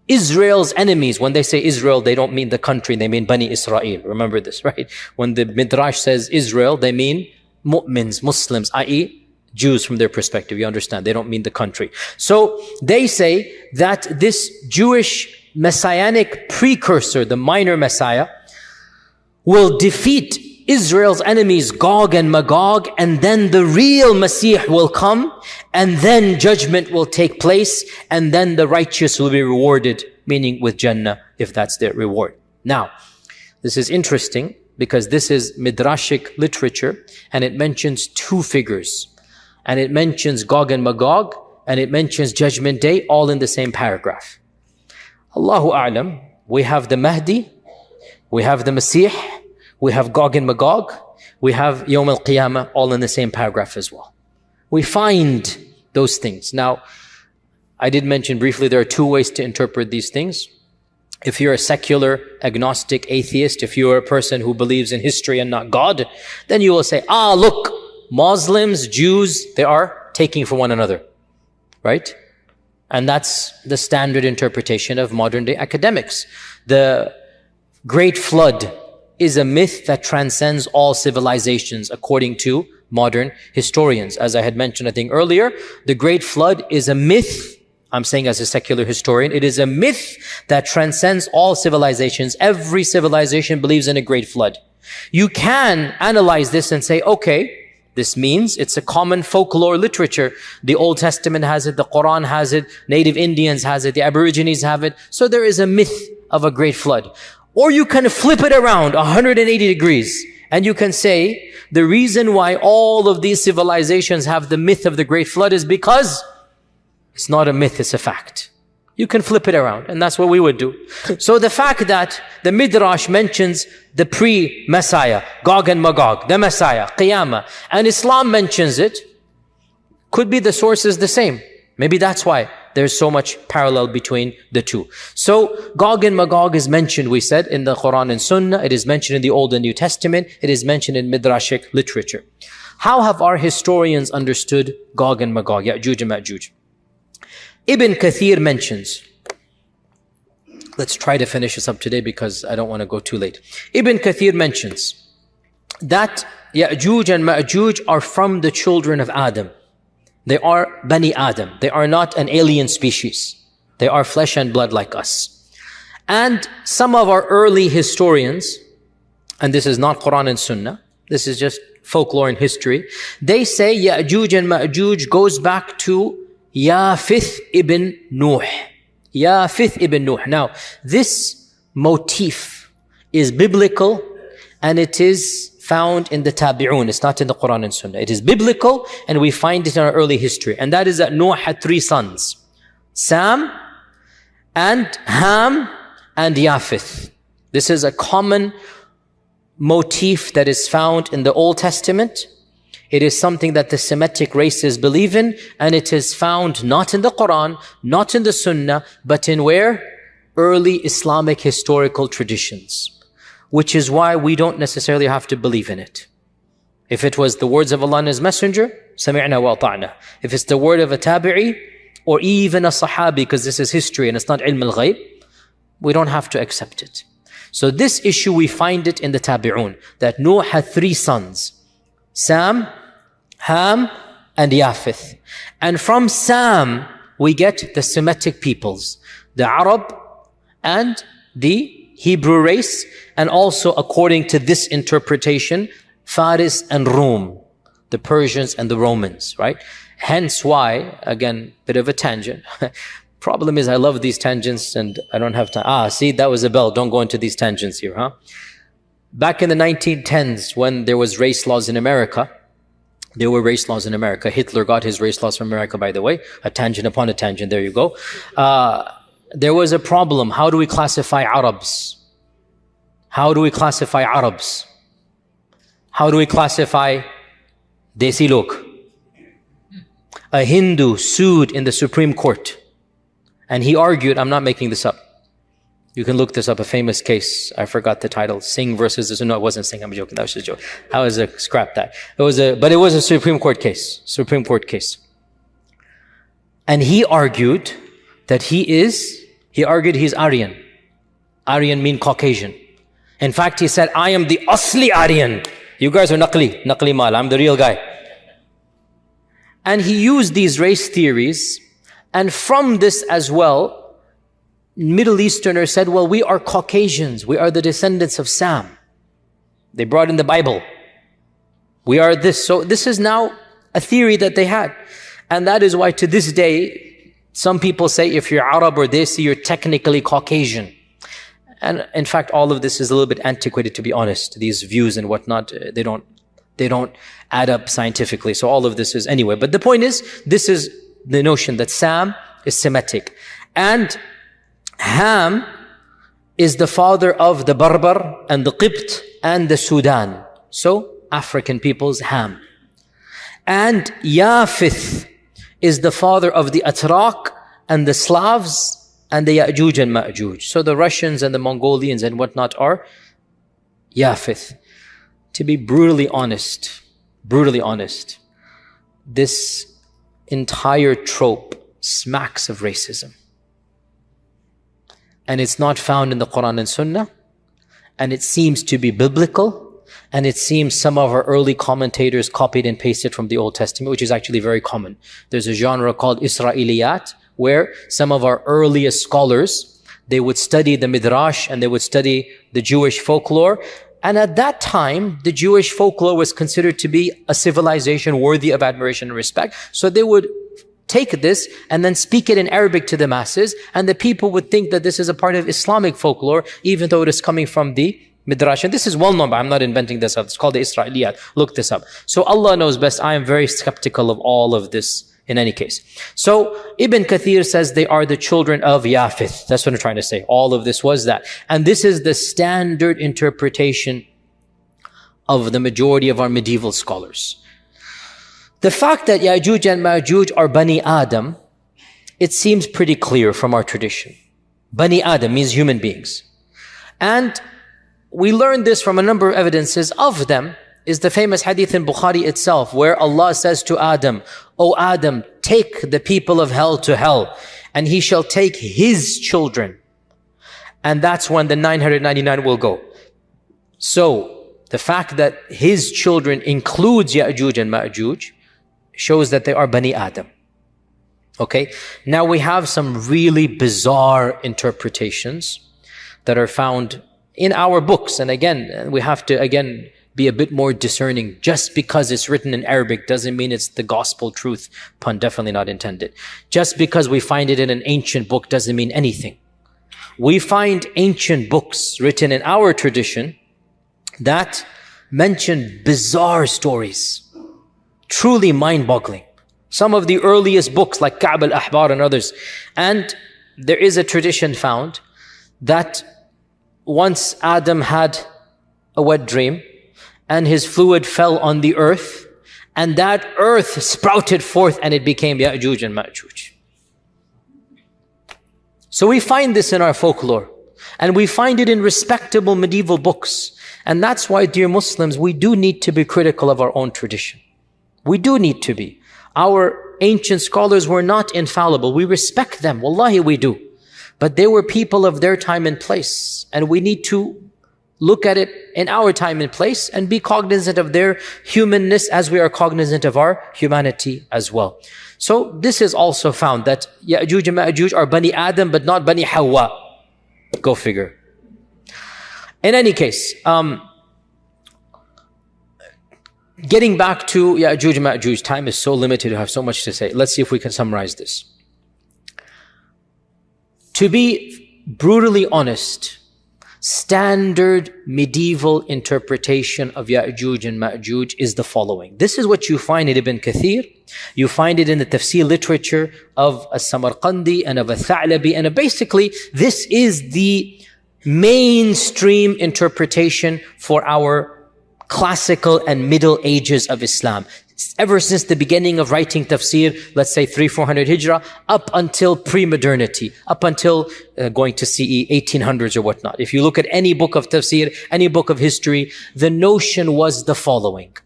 Israel's enemies. When they say Israel, they don't mean the country, they mean Bani Israel. Remember this, right? When the Midrash says Israel, they mean mu'mins, Muslims, i.e. Jews from their perspective. You understand? They don't mean the country. So they say that this Jewish messianic precursor, the minor Messiah, will defeat Israel's enemies, Gog and Magog, and then the real Messiah will come, and then judgment will take place, and then the righteous will be rewarded, meaning with Jannah, if that's their reward. Now, this is interesting, because this is Midrashic literature, and it mentions two figures. And it mentions Gog and Magog, and it mentions Judgment Day, all in the same paragraph. Allahu A'lam, we have the Mahdi, we have the Messiah, we have Gog and Magog, we have Yawm al-Qiyamah, all in the same paragraph as well. We find those things. Now, I did mention briefly there are two ways to interpret these things. If you're a secular, agnostic, atheist, if you're a person who believes in history and not God, then you will say, look, Muslims, Jews, they are taking from one another, right? And that's the standard interpretation of modern day academics. The Great Flood is a myth that transcends all civilizations, according to modern historians. As I had mentioned, I think earlier, the Great Flood is a myth. I'm saying as a secular historian, it is a myth that transcends all civilizations. Every civilization believes in a Great Flood. You can analyze this and say, okay, this means it's a common folklore literature. The Old Testament has it, the Quran has it, native Indians has it, the Aborigines have it. So there is a myth of a Great Flood. Or you can flip it around 180 degrees And you can say, the reason why all of these civilizations have the myth of the Great Flood is because it's not a myth, it's a fact. You can flip it around, and that's what we would do. So the fact that the Midrash mentions the pre-Messiah, Gog and Magog, the Messiah, Qiyamah, and Islam mentions it, could be the source is the same. Maybe that's why there's so much parallel between the two. So Gog and Magog is mentioned, we said, in the Quran and Sunnah. It is mentioned in the Old and New Testament. It is mentioned in Midrashic literature. How have our historians understood Gog and Magog, Yajuj and Majuj? Ibn Kathir mentions, let's try to finish this up today because I don't want to go too late. Ibn Kathir mentions that Yajuj and Majuj are from the children of Adam. They are Bani Adam. They are not an alien species. They are flesh and blood like us. And some of our early historians, and this is not Quran and Sunnah, this is just folklore and history, they say Yajuj and Majuj goes back to Yafith ibn Nuh. Yafith ibn Nuh. Now, this motif is biblical and it is found in the Tabi'un. It's not in the Quran and Sunnah. It is biblical and we find it in our early history. And that is that Noah had 3 sons. Sam and Ham and Yafith. This is a common motif that is found in the Old Testament. It is something that the Semitic races believe in, and it is found not in the Quran, not in the Sunnah, but in where? Early Islamic historical traditions. Which is why we don't necessarily have to believe in it. If it was the words of Allah and His Messenger, سَمِعْنَا وَأَطَعْنَا. If it's the word of a tabi'i, or even a sahabi, because this is history and it's not ilm al-ghayb, we don't have to accept it. So this issue, we find it in the Tabi'un, that Noah had 3 sons. Sam, Ham, and Yafith. And from Sam, we get the Semitic peoples, the Arab and the Hebrew race, and also according to this interpretation, Faris and Rum, the Persians and the Romans, right? Hence why, again, bit of a tangent. Problem is I love these tangents and I don't have time. See, that was a bell. Don't go into these tangents here, huh? Back in the 1910s, when there was race laws in America, there were race laws in America. Hitler got his race laws from America, by the way. A tangent upon a tangent, there you go. There was a problem. How do we classify Arabs? How do we classify Arabs? How do we classify Desi Lok? A Hindu sued in the Supreme Court. And he argued, I'm not making this up. You can look this up, a famous case. I forgot the title. Singh versus the... No, it wasn't Singh. I'm joking. That was just a joke. I was scrap that. But it was a Supreme Court case. Supreme Court case. And he argued that he argued he's Aryan. Aryan mean Caucasian. In fact, he said, I am the Asli Aryan. You guys are Naqli Mal. I'm the real guy. And he used these race theories. And from this as well, Middle Easterners said, well, we are Caucasians. We are the descendants of Sam. They brought in the Bible. We are this. So this is now a theory that they had. And that is why to this day, some people say if you're Arab or Desi, you're technically Caucasian. And in fact, all of this is a little bit antiquated, to be honest. These views and whatnot, they don't add up scientifically. So all of this is anyway. But the point is, this is the notion that Sam is Semitic. And Ham is the father of the Barbar and the Qibt and the Sudan. So African peoples, Ham. And Yafith is the father of the Atrak and the Slavs and the Yajuj and Majuj. So the Russians and the Mongolians and whatnot are Yafith. To be brutally honest, this entire trope smacks of racism. And it's not found in the Quran and Sunnah. And it seems to be biblical. And it seems some of our early commentators copied and pasted from the Old Testament, which is actually very common. There's a genre called Israeliyat, where some of our earliest scholars, they would study the Midrash and they would study the Jewish folklore. And at that time, the Jewish folklore was considered to be a civilization worthy of admiration and respect. So they would take this and then speak it in Arabic to the masses, and the people would think that this is a part of Islamic folklore, even though it is coming from the Midrash, and this is well known, but I'm not inventing this up. It's called the Israeliyat. Look this up. So Allah knows best. I am very skeptical of all of this in any case. So Ibn Kathir says they are the children of Yafith. That's what I'm trying to say. All of this was that. And this is the standard interpretation of the majority of our medieval scholars. The fact that Yajuj and Majuj are Bani Adam, it seems pretty clear from our tradition. Bani Adam means human beings. And we learn this from a number of evidences. Of them is the famous hadith in Bukhari itself, where Allah says to Adam, "O Adam, take the people of hell to hell, and he shall take his children." And that's when the 999 will go. So, the fact that his children includes Yajuj and Majuj shows that they are Bani Adam. Okay? Now we have some really bizarre interpretations that are found in our books. And again, we have to, be a bit more discerning. Just because it's written in Arabic doesn't mean it's the gospel truth. Pun definitely not intended. Just because we find it in an ancient book doesn't mean anything. We find ancient books written in our tradition that mention bizarre stories. Truly mind-boggling. Some of the earliest books like Ka'b al-Ahbar and others. And there is a tradition found that once Adam had a wet dream and his fluid fell on the earth, and that earth sprouted forth and it became Yajuj and Majuj. So we find this in our folklore, and we find it in respectable medieval books. And that's why, dear Muslims, we do need to be critical of our own tradition. We do need to be. Our ancient scholars were not infallible. We respect them. Wallahi, we do. But they were people of their time and place. And we need to look at it in our time and place and be cognizant of their humanness as we are cognizant of our humanity as well. So this is also found that Yajuj and Majuj are Bani Adam but not Bani Hawa. Go figure. In any case, getting back to Yajuj and Majuj, time is so limited, I have so much to say. Let's see if we can summarize this. To be brutally honest, standard medieval interpretation of Yajuj and Majuj is the following. This is what you find in Ibn Kathir. You find it in the tafsir literature of As-Samarqandi and of Al-Tha'labi. And basically, this is the mainstream interpretation for our classical and middle ages of Islam. Ever since the beginning of writing tafsir, let's say 300-400 Hijrah, up until pre-modernity, up until going to CE 1800s or whatnot. If you look at any book of tafsir, any book of history, the notion was the following.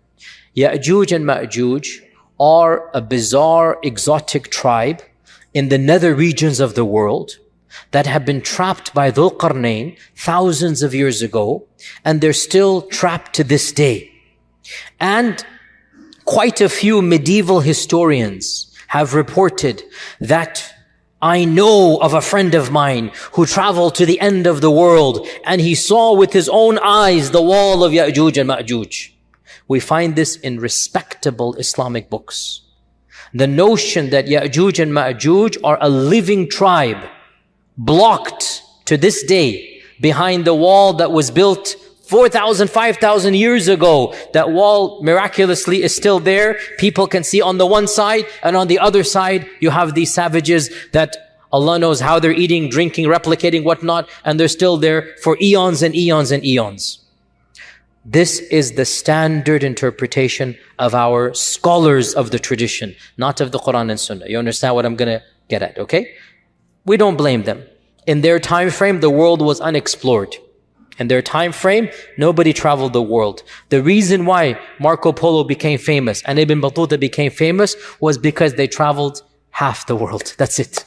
Yajuj and Majuj are a bizarre, exotic tribe in the nether regions of the world that have been trapped by Dhul-Qarnayn thousands of years ago, and they're still trapped to this day. And quite a few medieval historians have reported that I know of a friend of mine who traveled to the end of the world and he saw with his own eyes the wall of Yajuj and Majuj. We find this in respectable Islamic books. The notion that Yajuj and Majuj are a living tribe blocked to this day behind the wall that was built 4,000, 5,000 years ago. That wall miraculously is still there. People can see on the one side, and on the other side you have these savages that Allah knows how they're eating, drinking, replicating, whatnot, and they're still there for eons and eons and eons. This is the standard interpretation of our scholars of the tradition, not of the Quran and Sunnah. You understand what I'm going to get at, okay? We don't blame them. In their time frame, the world was unexplored. In their time frame, nobody traveled the world. The reason why Marco Polo became famous and Ibn Battuta became famous was because they traveled half the world. That's it.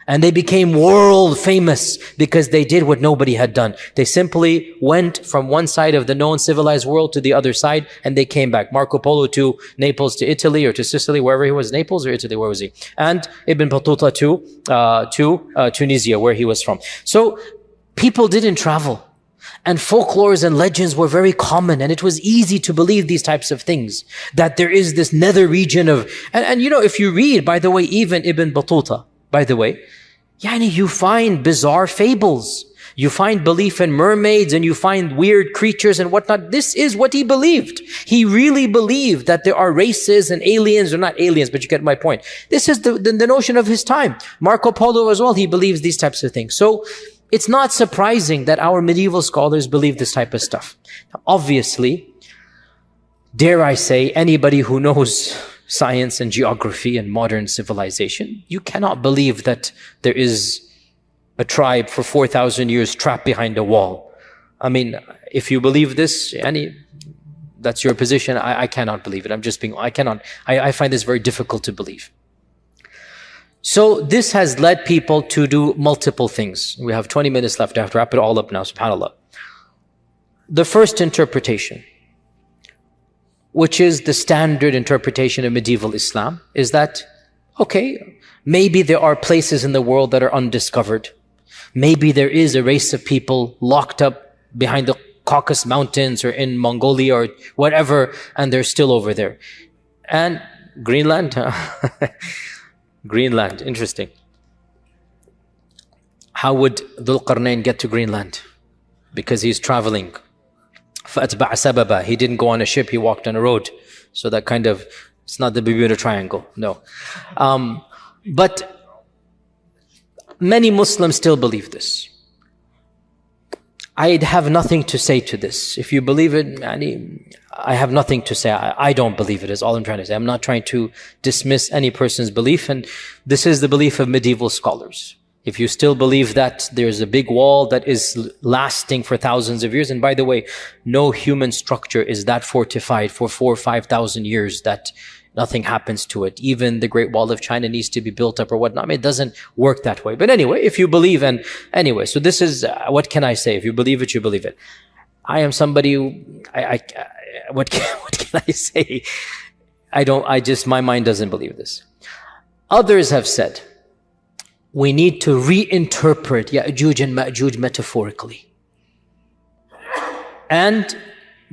And they became world famous because they did what nobody had done. They simply went from one side of the known civilized world to the other side, and they came back. Marco Polo to Naples, to Italy, or to Sicily, wherever he was. Naples or Italy, where was he? And Ibn Battuta to Tunisia, where he was from. So people didn't travel. And folklores and legends were very common, and it was easy to believe these types of things. That there is this nether region of... And you know, if you read, by the way, even Ibn Battuta, by the way, you find bizarre fables. You find belief in mermaids and you find weird creatures and whatnot. This is what he believed. He really believed that there are races and aliens, or not aliens, but you get my point. This is the notion of his time. Marco Polo as well, he believes these types of things. So it's not surprising that our medieval scholars believe this type of stuff. Now, obviously, dare I say, anybody who knows science and geography and modern civilization, you cannot believe that there is a tribe for 4,000 years trapped behind a wall. I mean, if you believe this, that's your position. I cannot believe it. I find this very difficult to believe. So this has led people to do multiple things. We have 20 minutes left. I have to wrap it all up now, subhanAllah. The first interpretation, which is the standard interpretation of medieval Islam, is that, okay, maybe there are places in the world that are undiscovered. Maybe there is a race of people locked up behind the Caucasus Mountains or in Mongolia or whatever, and they're still over there. And Greenland, Greenland, interesting. How would Dhul-Qarnayn get to Greenland? Because he's traveling. فَأَتْبَعَ سَبَبًا. He didn't go on a ship, he walked on a road. So that kind of, it's not the Bermuda Triangle, no. But many Muslims still believe this. I have nothing to say to this. If you believe it, I have nothing to say. I don't believe it, is all I'm trying to say. I'm not trying to dismiss any person's belief, and this is the belief of medieval scholars. If you still believe that there's a big wall that is lasting for thousands of years, and by the way, no human structure is that fortified for 4,000 or 5,000 years that nothing happens to it. Even the Great Wall of China needs to be built up or whatnot. I mean, it doesn't work that way. But anyway, if you believe, and anyway, so this is, what can I say? If you believe it, you believe it. I am somebody who, what can I say? My mind doesn't believe this. Others have said, we need to reinterpret Yajuj and Majuj metaphorically. And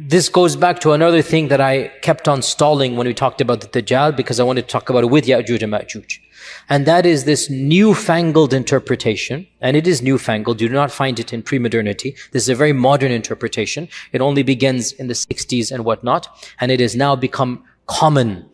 this goes back to another thing that I kept on stalling when we talked about the Dajjal, because I wanted to talk about it with Yajuj and Majuj. And that is this newfangled interpretation. And it is newfangled. You do not find it in pre-modernity. This is a very modern interpretation. It only begins in the 60s and whatnot. And it has now become common,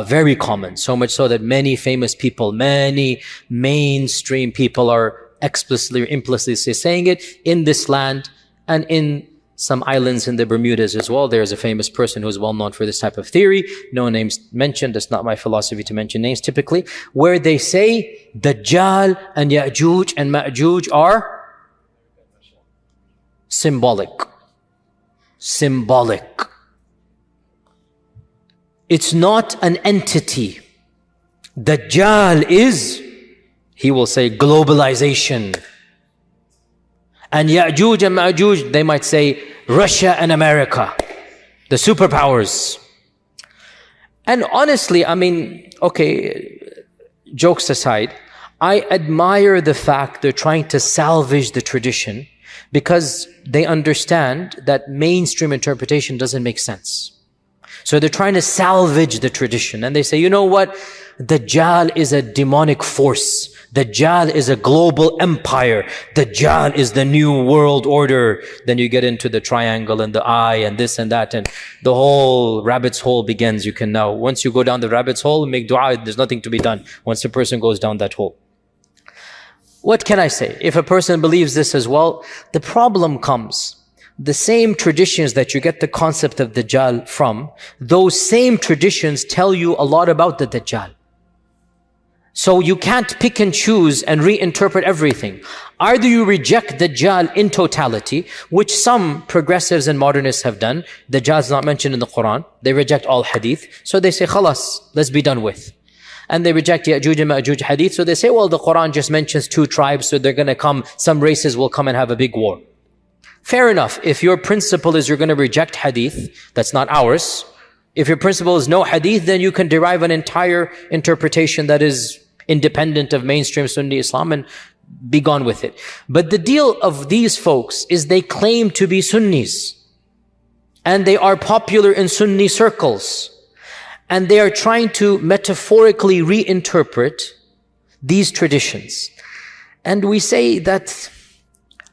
very common. So much so that many famous people, many mainstream people are explicitly or implicitly saying it in this land and in some islands in the Bermudas as well. There's a famous person who's well known for this type of theory. No names mentioned. It's not my philosophy to mention names typically. Where they say Dajjal and Yajuj and Majuj are symbolic. Symbolic. It's not an entity. Dajjal is, he will say, globalization. And Yajuj and Majuj, they might say Russia and America, the superpowers. And honestly, I mean, okay, jokes aside, I admire the fact they're trying to salvage the tradition, because they understand that mainstream interpretation doesn't make sense. So they're trying to salvage the tradition, and they say, you know what? Dajjal is a demonic force. Dajjal is a global empire. Dajjal is the new world order. Then you get into the triangle and the eye and this and that, and the whole rabbit's hole begins. You can now, once you go down the rabbit's hole, make dua, there's nothing to be done once a person goes down that hole. What can I say? If a person believes this as well, the problem comes. The same traditions that you get the concept of Dajjal from, those same traditions tell you a lot about the Dajjal. So you can't pick and choose and reinterpret everything. Either you reject Dajjal in totality, which some progressives and modernists have done. Dajjal is not mentioned in the Quran. They reject all hadith. So they say, khalas, let's be done with. And they reject Yajuj and Majuj hadith. So they say, well, the Quran just mentions 2 tribes, so they're going to come, some races will come and have a big war. Fair enough. If your principle is you're going to reject hadith, that's not ours. If your principle is no hadith, then you can derive an entire interpretation that is independent of mainstream Sunni Islam and be gone with it. But the deal of these folks is they claim to be Sunnis, and they are popular in Sunni circles, and they are trying to metaphorically reinterpret these traditions. And we say that,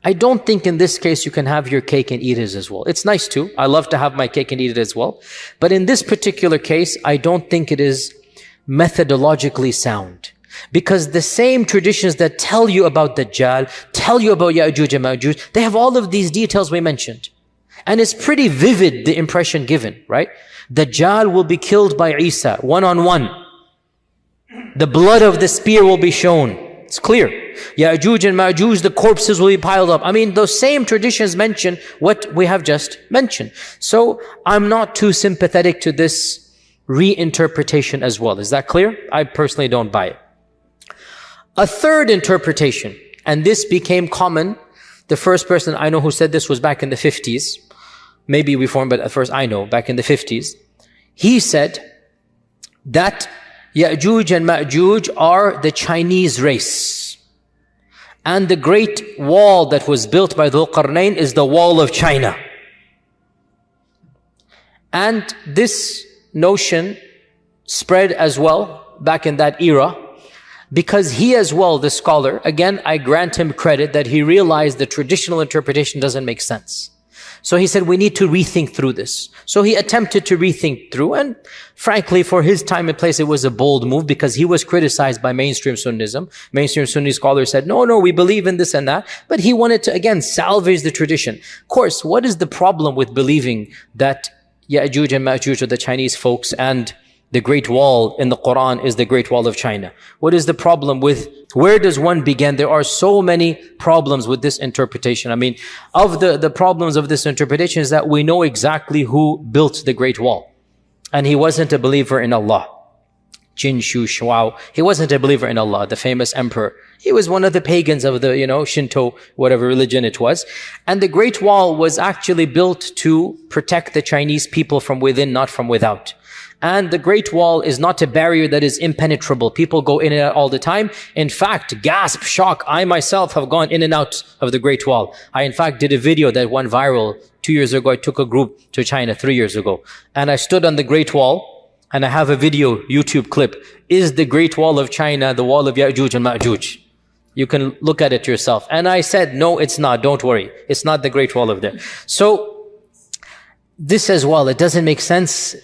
I don't think in this case you can have your cake and eat it as well. It's nice too. I love to have my cake and eat it as well. But in this particular case, I don't think it is methodologically sound. Because the same traditions that tell you about Dajjal, tell you about Yajuj and Majuj, they have all of these details we mentioned. And it's pretty vivid, the impression given, right? Dajjal will be killed by Isa, one-on-one. The blood of the spear will be shown. It's clear. Yajuj and Majuj, the corpses will be piled up. I mean, those same traditions mention what we have just mentioned. So, I'm not too sympathetic to this reinterpretation as well. Is that clear? I personally don't buy it. A third interpretation, and this became common. The first person I know who said this was back in the 50s. Maybe reformed, but at first I know, back in the 50s. He said that Yajuj and Majuj are the Chinese race. And the great wall that was built by Dhul-Qarnayn is the wall of China. And this notion spread as well back in that era, because he as well, the scholar, again, I grant him credit that he realized the traditional interpretation doesn't make sense. So he said, we need to rethink through this. So he attempted to rethink through, and frankly, for his time and place, it was a bold move because he was criticized by mainstream Sunnism. Mainstream Sunni scholars said, no, we believe in this and that. But he wanted to, again, salvage the tradition. Of course, what is the problem with believing that Yajuj and Majuj are the Chinese folks and the Great Wall in the Quran is the Great Wall of China? What is the problem with, where does one begin? There are so many problems with this interpretation. I mean, of the problems of this interpretation is that we know exactly who built the Great Wall. And he wasn't a believer in Allah. Jin Shu Shuao. He wasn't a believer in Allah, the famous emperor. He was one of the pagans of the, Shinto, whatever religion it was. And the Great Wall was actually built to protect the Chinese people from within, not from without. And the Great Wall is not a barrier that is impenetrable. People go in and out all the time. In fact, gasp, shock, I myself have gone in and out of the Great Wall. I in fact did a video that went viral 2 years ago. I took a group to China 3 years ago. And I stood on the Great Wall, and I have a video, YouTube clip. Is the Great Wall of China the wall of Yajuj and Majuj? You can look at it yourself. And I said, no, it's not. Don't worry. It's not the Great Wall of there. So, this as well, it doesn't make sense,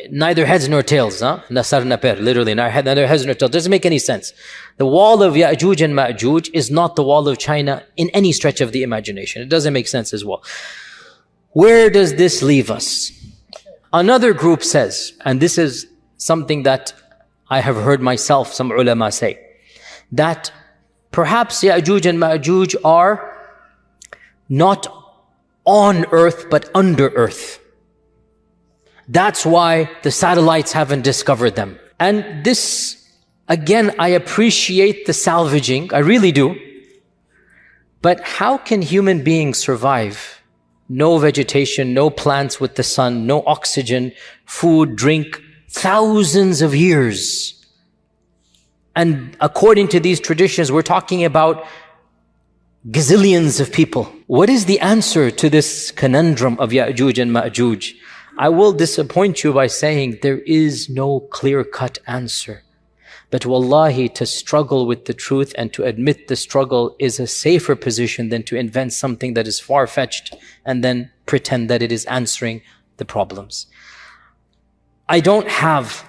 neither heads nor tails, Nasar na per, literally, neither heads nor tails. Doesn't make any sense. The wall of Yajuj and Majuj is not the wall of China in any stretch of the imagination. It doesn't make sense as well. Where does this leave us? Another group says, and this is something that I have heard myself, some ulama say, that perhaps Yajuj and Majuj are not on earth, but under earth. That's why the satellites haven't discovered them. And this, again, I appreciate the salvaging, I really do. But how can human beings survive? No vegetation, no plants with the sun, no oxygen, food, drink, thousands of years. And according to these traditions, we're talking about gazillions of people. What is the answer to this conundrum of Yajuj and Majuj? I will disappoint you by saying there is no clear-cut answer. But wallahi, to struggle with the truth and to admit the struggle is a safer position than to invent something that is far-fetched and then pretend that it is answering the problems. I don't have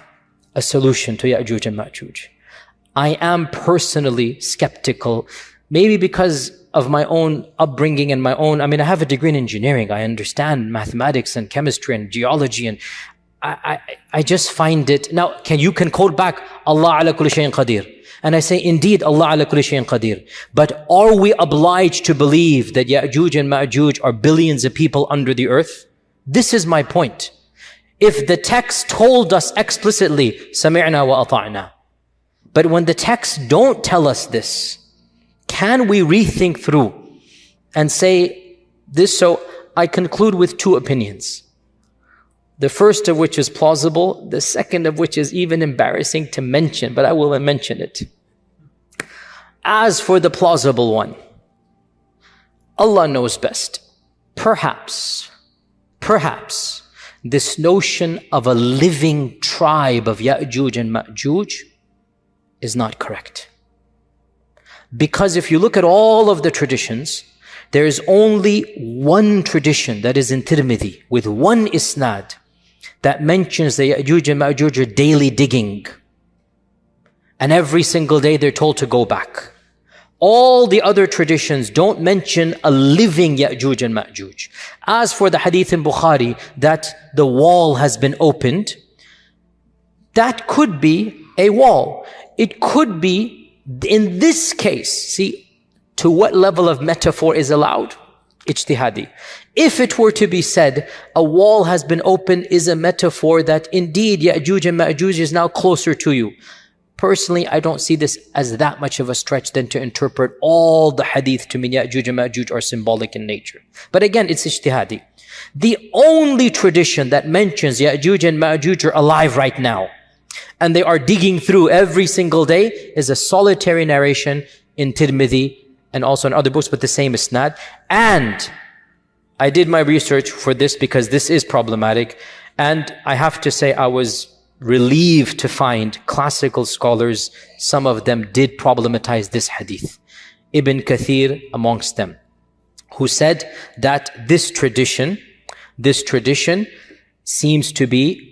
a solution to Yajuj and Majuj. I am personally skeptical, maybe because of my own upbringing and I have a degree in engineering. I understand mathematics and chemistry and geology, and I just find it. Now, you can quote back, Allah ala kulli shayin qadir. And I say, indeed, Allah ala kulli shayin qadir. But are we obliged to believe that Yajuj and Majuj are billions of people under the earth? This is my point. If the text told us explicitly, sami'na wa ata'na. But when the texts don't tell us this, can we rethink through and say this? So I conclude with two opinions. The first of which is plausible, the second of which is even embarrassing to mention, but I will mention it. As for the plausible one, Allah knows best. Perhaps, this notion of a living tribe of Yajuj and Majuj is not correct. Because if you look at all of the traditions, There is only one tradition that is in Tirmidhi with one isnad that mentions the Yajuj and Majuj are daily digging. And every single day they're told to go back. All the other traditions don't mention a living Yajuj and Majuj. As for the hadith in Bukhari that the wall has been opened, that could be a wall. It could be, in this case, see, to what level of metaphor is allowed? Ijtihadi. If it were to be said, a wall has been opened is a metaphor that indeed Yajuj and Majuj is now closer to you. Personally, I don't see this as that much of a stretch than to interpret all the hadith to mean Yajuj and Majuj are symbolic in nature. But again, it's ijtihadi. The only tradition that mentions Yajuj and Majuj are alive right now, and they are digging through every single day, is a solitary narration in Tirmidhi and also in other books, but the same isnad. And I did my research for this because this is problematic. And I have to say I was relieved to find classical scholars, some of them did problematize this hadith. Ibn Kathir amongst them, who said that this tradition seems to be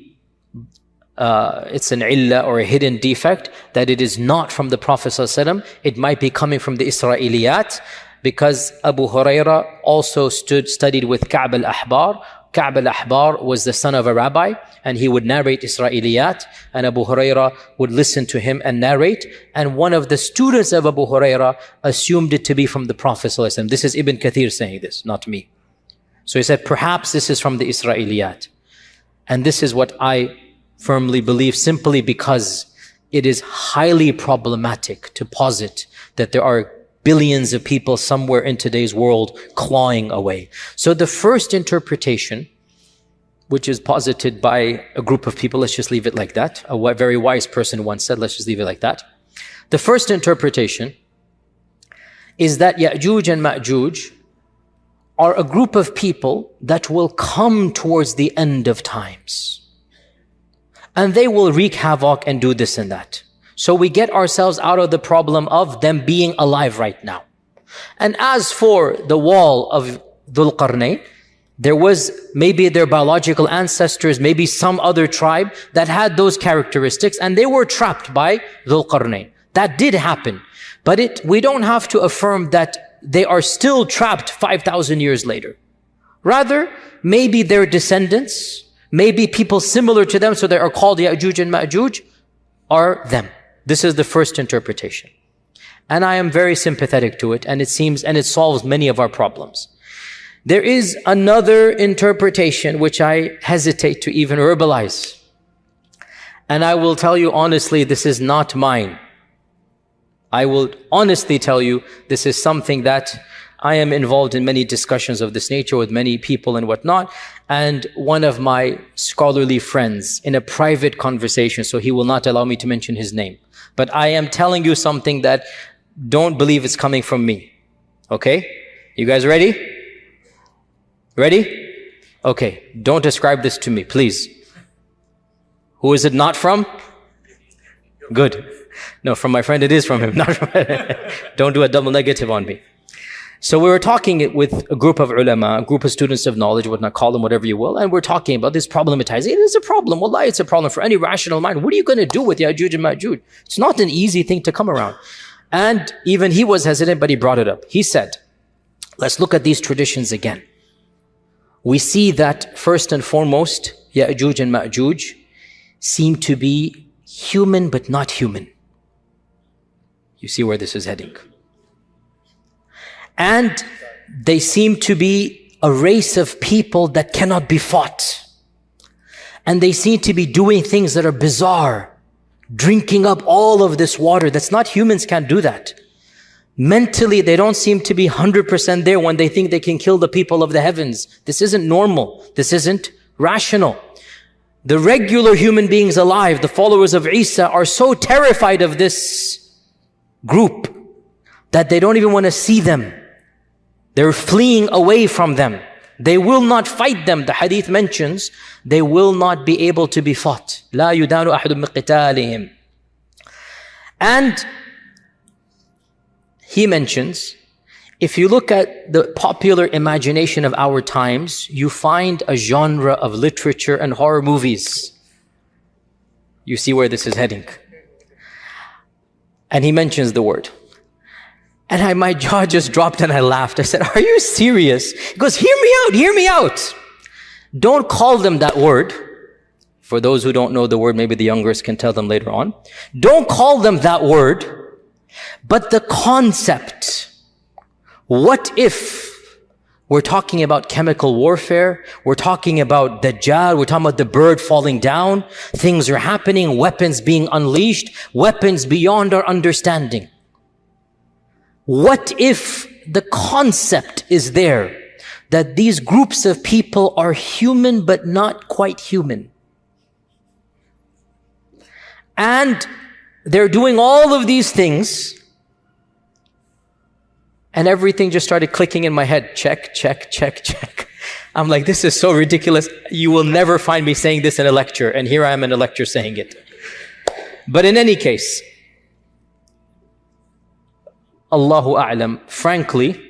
it's an illah or a hidden defect, that it is not from the Prophet ﷺ. It might be coming from the Israeliyat, because Abu Huraira also studied with Ka'b al-Ahbar. Ka'b al-Ahbar was the son of a rabbi, and he would narrate Israeliyat, and Abu Huraira would listen to him and narrate. And one of the students of Abu Huraira assumed it to be from the Prophet ﷺ. This is Ibn Kathir saying this, not me. So he said, perhaps this is from the Israeliyat. And this is what I firmly believe, simply because it is highly problematic to posit that there are billions of people somewhere in today's world clawing away. So the first interpretation, which is posited by a group of people, let's just leave it like that. A very wise person once said, let's just leave it like that. The first interpretation is that Yajuj and Majuj are a group of people that will come towards the end of times. And they will wreak havoc and do this and that. So we get ourselves out of the problem of them being alive right now. And as for the wall of Dhul-Qarnayn, there was maybe their biological ancestors, maybe some other tribe that had those characteristics, and they were trapped by Dhul-Qarnayn. That did happen. But we don't have to affirm that they are still trapped 5,000 years later. Rather, maybe their descendants, maybe people similar to them, so they are called Yajuj and Majuj, are them. This is the first interpretation. And I am very sympathetic to it, and it solves many of our problems. There is another interpretation which I hesitate to even verbalize. And I will tell you honestly, this is not mine. I will honestly tell you, this is something that I am involved in many discussions of this nature with many people and whatnot. And one of my scholarly friends in a private conversation, so he will not allow me to mention his name. But I am telling you something that don't believe it's coming from me. Okay? You guys ready? Ready? Okay. Don't ascribe this to me, please. Who is it not from? Good. No, from my friend it is from him. Not from Don't do a double negative on me. So we were talking with a group of ulama, a group of students of knowledge, whatnot, call them whatever you will, and we're talking about this problematizing. It is a problem. Wallahi, it's a problem for any rational mind. What are you going to do with Yajuj and Majuj? It's not an easy thing to come around. And even he was hesitant, but he brought it up. He said, let's look at these traditions again. We see that first and foremost, Yajuj and Majuj seem to be human but not human. You see where this is heading. And they seem to be a race of people that cannot be fought. And they seem to be doing things that are bizarre, drinking up all of this water. That's not, humans can't do that. Mentally, they don't seem to be 100% there when they think they can kill the people of the heavens. This isn't normal. This isn't rational. The regular human beings alive, the followers of Isa, are so terrified of this group that they don't even want to see them. They're fleeing away from them. They will not fight them. The hadith mentions they will not be able to be fought. لا يدان أحد من قتالهم. And he mentions, If you look at the popular imagination of our times, you find a genre of literature and horror movies. You see where this is heading. And he mentions the word. And my jaw just dropped and I laughed. I said, are you serious? He goes, hear me out. Don't call them that word. For those who don't know the word, maybe the youngers can tell them later on. Don't call them that word, but the concept. What if we're talking about chemical warfare, we're talking about Dajjal, we're talking about the bird falling down, things are happening, weapons being unleashed, weapons beyond our understanding. What if the concept is there that these groups of people are human but not quite human? And they're doing all of these things, and everything just started clicking in my head. Check, check, check, check. I'm like, this is so ridiculous. You will never find me saying this in a lecture. And here I am in a lecture saying it. But in any case, Allahu A'lam, frankly,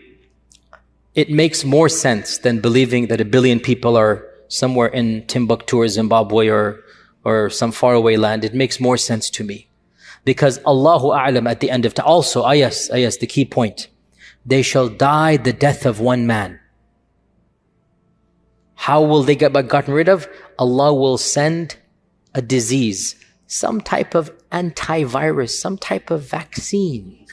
it makes more sense than believing that 1 billion people are somewhere in Timbuktu or Zimbabwe or some faraway land. It makes more sense to me. Because Allahu A'lam at the end of time, also, yes, the key point. They shall die the death of one man. How will they get gotten rid of? Allah will send a disease, some type of antivirus, some type of vaccine.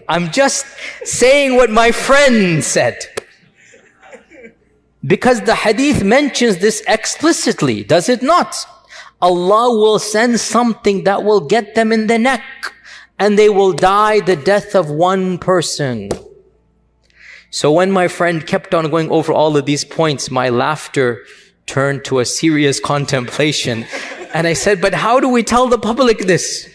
I'm just saying what my friend said. Because the hadith mentions this explicitly, does it not? Allah will send something that will get them in the neck, and they will die the death of one person. So when my friend kept on going over all of these points, my laughter turned to a serious contemplation. And I said, but how do we tell the public this?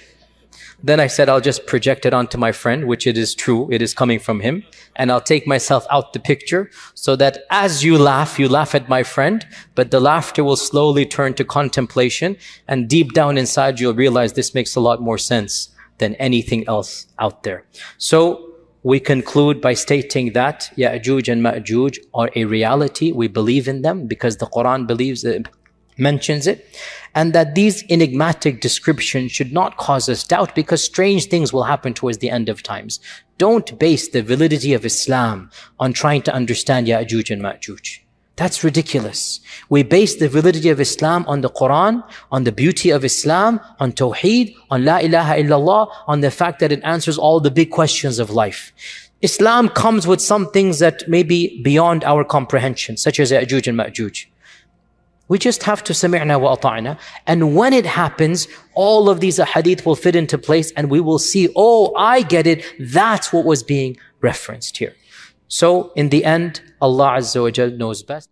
Then I said, I'll just project it onto my friend, which it is true, it is coming from him. And I'll take myself out the picture so that as you laugh at my friend, but the laughter will slowly turn to contemplation. And deep down inside, you'll realize this makes a lot more sense than anything else out there. So we conclude by stating that Yajuj and Majuj are a reality. We believe in them because the Quran mentions it. And that these enigmatic descriptions should not cause us doubt, because strange things will happen towards the end of times. Don't base the validity of Islam on trying to understand Yajuj and Majuj. That's ridiculous. We base the validity of Islam on the Quran, on the beauty of Islam, on Tawheed, on La ilaha illallah, on the fact that it answers all the big questions of life. Islam comes with some things that may be beyond our comprehension, such as Yajuj and Majuj. We just have to sami'na wa ata'na. And when it happens, all of these ahadith will fit into place and we will see, oh, I get it. That's what was being referenced here. So in the end, Allah Azza wa Jal knows best.